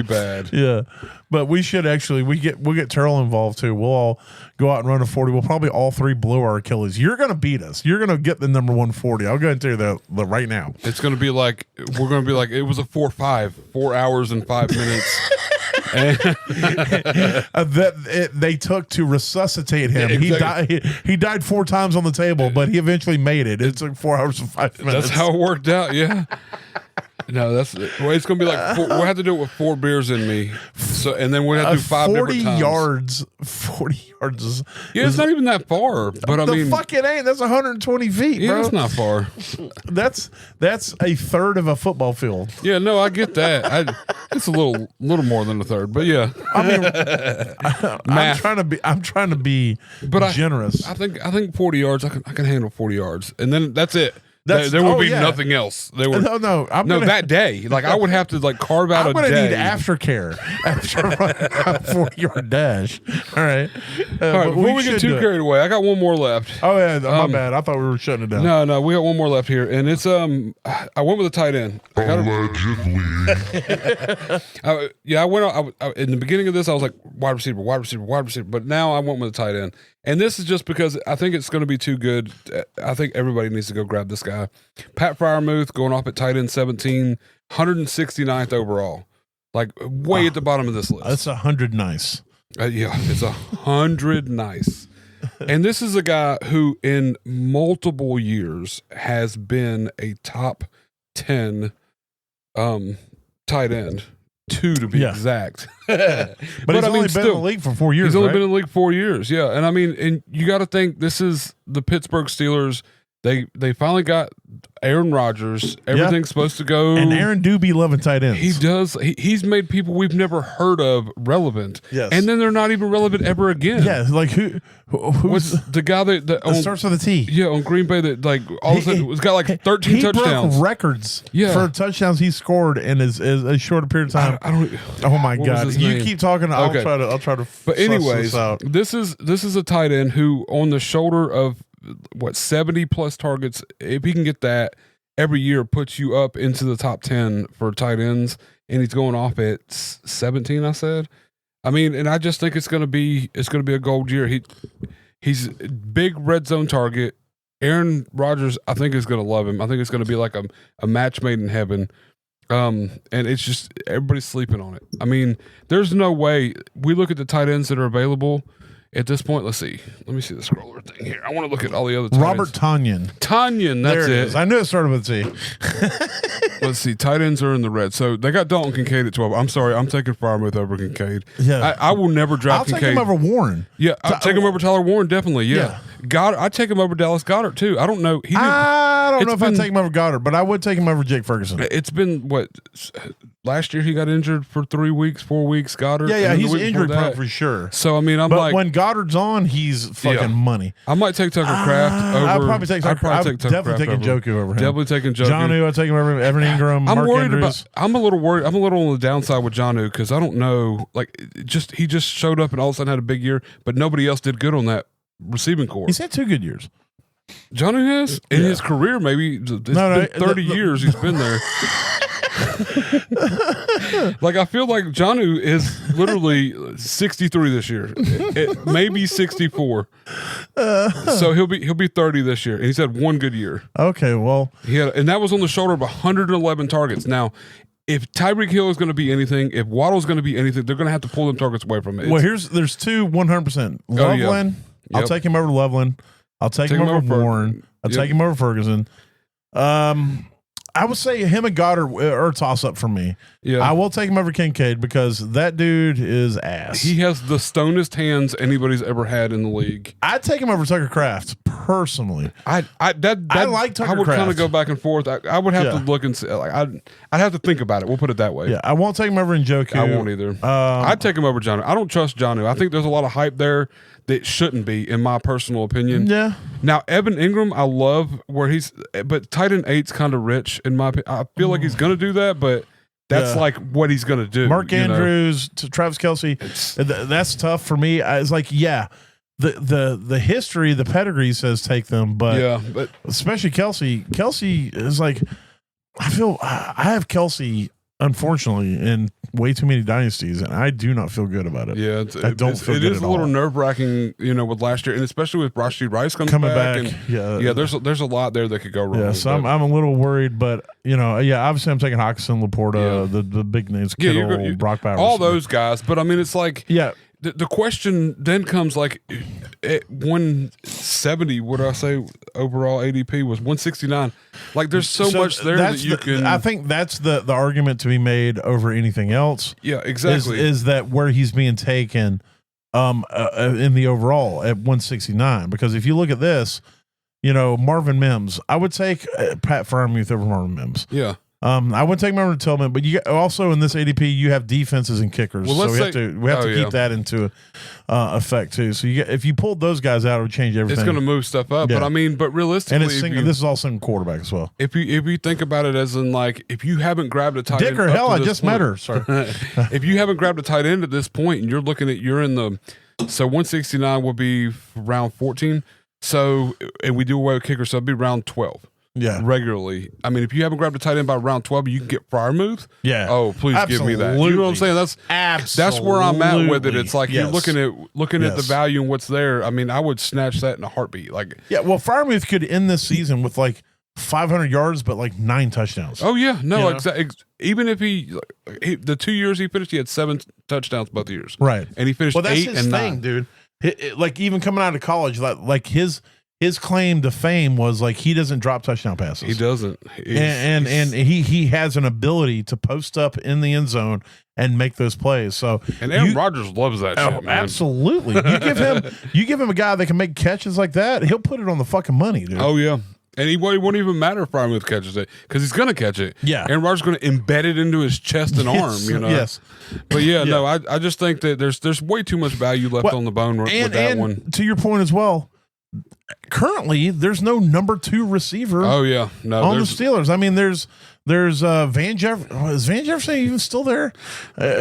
bad. Yeah, but we should actually we'll get Terrell involved too. We'll all go out and run a 40. We'll probably all 3 blow our Achilles. You're gonna beat us. You're gonna get the number 140. I'll go and tell you that right now. It's gonna be like we're gonna be like it was a 4.5, 4 hours and 5 minutes. They took to resuscitate him. Yeah, exactly. He died 4 times on the table, but he eventually made it. It took 4 hours and 5 minutes. That's how it worked out. Yeah. No, it's gonna be like we'll have to do it with 4 beers in me. So and then we'll have to do 5 different times. 40 yards. It's not even that far. But the fuck it ain't. That's 120 feet, bro. Yeah, it's not far. That's a third of a football field. Yeah, no, I get that. It's a little more than a third, but yeah. I'm trying to be generous. I think 40 yards. I can handle 40 yards, and then that's it. There would be nothing else. There would no. That day. Like I would have to like carve out I'm a gonna day. need aftercare after running a 40-yard dash. All right. All right. Before we get too carried away, I got one more left. Oh yeah, my bad. I thought we were shutting it down. No, we got one more left here, and it's I went with a tight end. Allegedly. I went in the beginning of this. I was like wide receiver, but now I went with a tight end, and this is just because I think it's going to be too good. I think everybody needs to go grab this guy, Pat Freiermuth, going off at tight end 17, 169th overall, like way at the bottom of this list. That's 100 nice. Yeah, it's 100 nice. And this is a guy who in multiple years has been a top 10 tight end, 2 to be exact. But he's only been in the league for 4 years. He's only been in the league 4 years, yeah. And I mean, and you got to think this is the Pittsburgh Steelers. They finally got Aaron Rodgers. Everything's supposed to go. And Aaron do be loving tight ends. He does. He's made people we've never heard of relevant. Yes. And then they're not even relevant ever again. Yeah, like who's the guy that starts with a T? Yeah, on Green Bay that like all of a sudden has got like 13 touchdowns. He broke records for touchdowns he scored in a short period of time. I don't. Oh my God! You keep talking. Okay. I'll try to. But anyways, this this is a tight end who on the shoulder of 70 plus targets. If he can get that every year, puts you up into the top 10 for tight ends, and he's going off at 17. I said. I mean, and I just think it's going to be a gold year. He's big red zone target. Aaron Rodgers, I think, is going to love him. I think it's going to be like a match made in heaven. And it's just everybody's sleeping on it. I mean, there's no way. We look at the tight ends that are available at this point. Let's see. Let me see the scroller thing here. I want to look at all the other tight Robert ends. Tonyan. That's there it is. I knew it started with a T. Let's see. Tight ends are in the red. So they got Dalton Kincaid at 12. I'm sorry. I'm taking Freiermuth over Kincaid. Yeah. I will never draft Kincaid. I'll take him over Warren. Yeah. I'll take him over Tyler Warren. Definitely. Yeah. Goddard. I'd take him over Dallas Goddard too. I don't know. I don't know if I'd take him over Goddard, but I would take him over Jake Ferguson. It's been last year he got injured for 3 weeks, 4 weeks. Goddard. Yeah, he's injured for sure. So I mean, but when Goddard's on, he's fucking money. I might take Tucker Kraft over. I'd probably take Tucker. I'm definitely taking Joku over him. Definitely taking Joku. Jonnu, I'd take him over Evan Ingram. Mark Andrews. I'm a little worried. I'm a little on the downside with Jonnu because I don't know. Like, he just showed up and all of a sudden had a big year, but nobody else did good on that receiving core. He's had 2 good years. Jonnu has in his career, maybe it's been 30 years he's been there. Like, I feel like Jonnu is literally 63 this year, maybe 64. So he'll be 30 this year, and he's had 1 good year. Okay, well, and that was on the shoulder of 111 targets. Now, if Tyreek Hill is going to be anything, if Waddle is going to be anything, they're going to have to pull them targets away from it. Well, there's 2 100%. Loveland, I'll take him over Loveland. I'll take him over Warren. I'll take him over Ferguson. I would say him and Goddard are a toss-up for me. Yeah. I will take him over Kincaid because that dude is ass. He has the stonest hands anybody's ever had in the league. I'd take him over Tucker Kraft, personally. I like Tucker Kraft. I would kind of go back and forth. I would have to look and see. Like, I'd have to think about it. We'll put it that way. Yeah, I won't take him over Njoku. I won't either. I'd take him over Jonnu. I don't trust Jonnu. I think there's a lot of hype there that shouldn't be, in my personal opinion. Yeah. Now, Evan Ingram, I love where but tight end 8's kind of rich, in my opinion. I feel like he's going to do that, but that's like what he's going to do. Mark Andrews to Travis Kelce, that's tough for me. It's like, the history, the pedigree says take them, but especially Kelce. Kelce is like, I have Kelce, unfortunately, in way too many dynasties, and I do not feel good about it. Yeah, I don't feel good at all. It is a little nerve-wracking, with last year, and especially with Rashid Rice coming back. And, there's a lot there that could go wrong. Yeah, so I'm a little worried, but obviously I'm taking Hawkinson, Laporta, the big names, Kittle, Brock Bowers, all those guys. But I mean, it's like the question then comes like at 170. What did I say? Overall ADP was 169. Like, there's so much there that you can. I think that's the argument to be made over anything else. Yeah, exactly. Is that where he's being taken in the overall at 169? Because if you look at this, Marvin Mims, I would take Pat Freiermuth over Marvin Mims. Yeah. I wouldn't take Merriman Tillman, but you also in this ADP you have defenses and kickers, Well, so we have to keep that into effect too. So if you pulled those guys out, it would change everything. It's going to move stuff up, Yeah. but realistically, and this is all single quarterback as well. If you think about it as in like if you haven't grabbed a tight end, Dicker, hell, I just met her. Sorry. If you haven't grabbed a tight end at this point, and you're in the 169 would be round 14. So and we do away with kickers, so it'd be round 12. Yeah, regularly. I mean, if you haven't grabbed a tight end by round 12, you can get Freiermuth. Yeah. Oh, please give me that. You know what I'm saying? That's where I'm at with it. It's like you're looking at the value and what's there. I mean, I would snatch that in a heartbeat. Like, yeah. Well, Freiermuth could end this season with like 500 yards, but like 9 touchdowns. Oh yeah, no, exactly. Even if the 2 years he finished, he had 7 touchdowns both years. Right, and he finished 8 and 9, dude. Like even coming out of college, like his claim to fame was like he doesn't drop touchdown passes. He doesn't, and he has an ability to post up in the end zone and make those plays. So and Aaron Rodgers loves that shit, man. Absolutely. You give him a guy that can make catches like that, he'll put it on the fucking money, dude. Oh yeah. And it won't even matter if Freiermuth catches it because he's going to catch it. Yeah. Aaron Rodgers is going to embed it into his chest and arm, you know? Yes. But no, I just think that there's way too much value left on the bone with that one. To your point as well, currently there's no number 2 receiver on the Steelers. I mean, there's Van Jefferson. Is Van Jefferson even still there?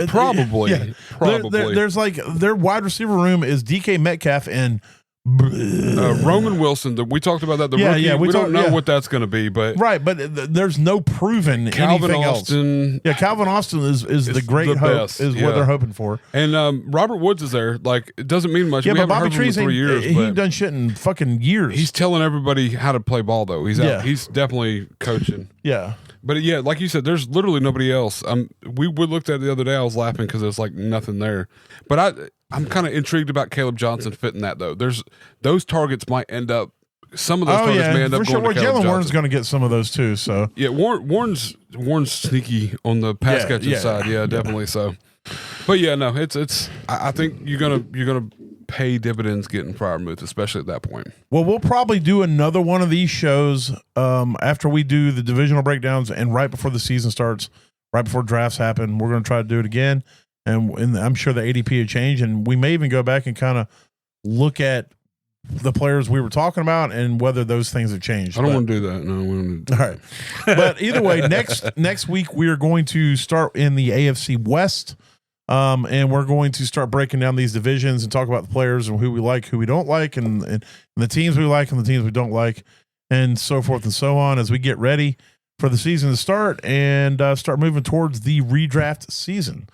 Probably. Probably. There's like their wide receiver room is DK Metcalf and Roman Wilson. We talked about that. The rookie. We don't know what that's going to be, but there's no proven Calvin anything Austin. else. Calvin Austin is the great hope. Best. Is what they're hoping for. And Robert Woods is there. Like it doesn't mean much. Yeah, we but haven't Bobby heard Trees from him in 3 years. He done shit in fucking years. He's telling everybody how to play ball though. He's out. He's definitely coaching. Yeah. But like you said, there's literally nobody else. We looked at it the other day. I was laughing because there's like nothing there. But I'm kind of intrigued about Caleb Johnson fitting that though. Those targets might end up. Some of those targets may end up going to Caleb Johnson. Jalen Warren's going to get some of those too. So yeah, Warren's sneaky on the pass catching side. Yeah, definitely so. But no, it's. I think you're gonna pay dividends getting Freiermuth, especially at that point. Well, we'll probably do another one of these shows after we do the divisional breakdowns and right before the season starts, right before drafts happen. We're going to try to do it again, and I'm sure the ADP will change, and we may even go back and kind of look at the players we were talking about and whether those things have changed. I don't want to do that. No, we don't do that. All right. But either way, next week we are going to start in the AFC West. And we're going to start breaking down these divisions and talk about the players and who we like, who we don't like, and the teams we like and the teams we don't like, and so forth and so on as we get ready for the season to start and start moving towards the redraft season.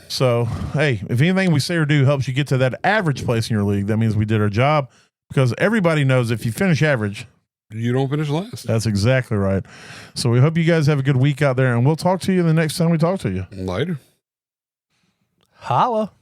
So, hey, if anything we say or do helps you get to that average place in your league, that means we did our job, because everybody knows if you finish average, you don't finish last. That's exactly right. So we hope you guys have a good week out there, and we'll talk to you the next time we talk to you. Later. Holla.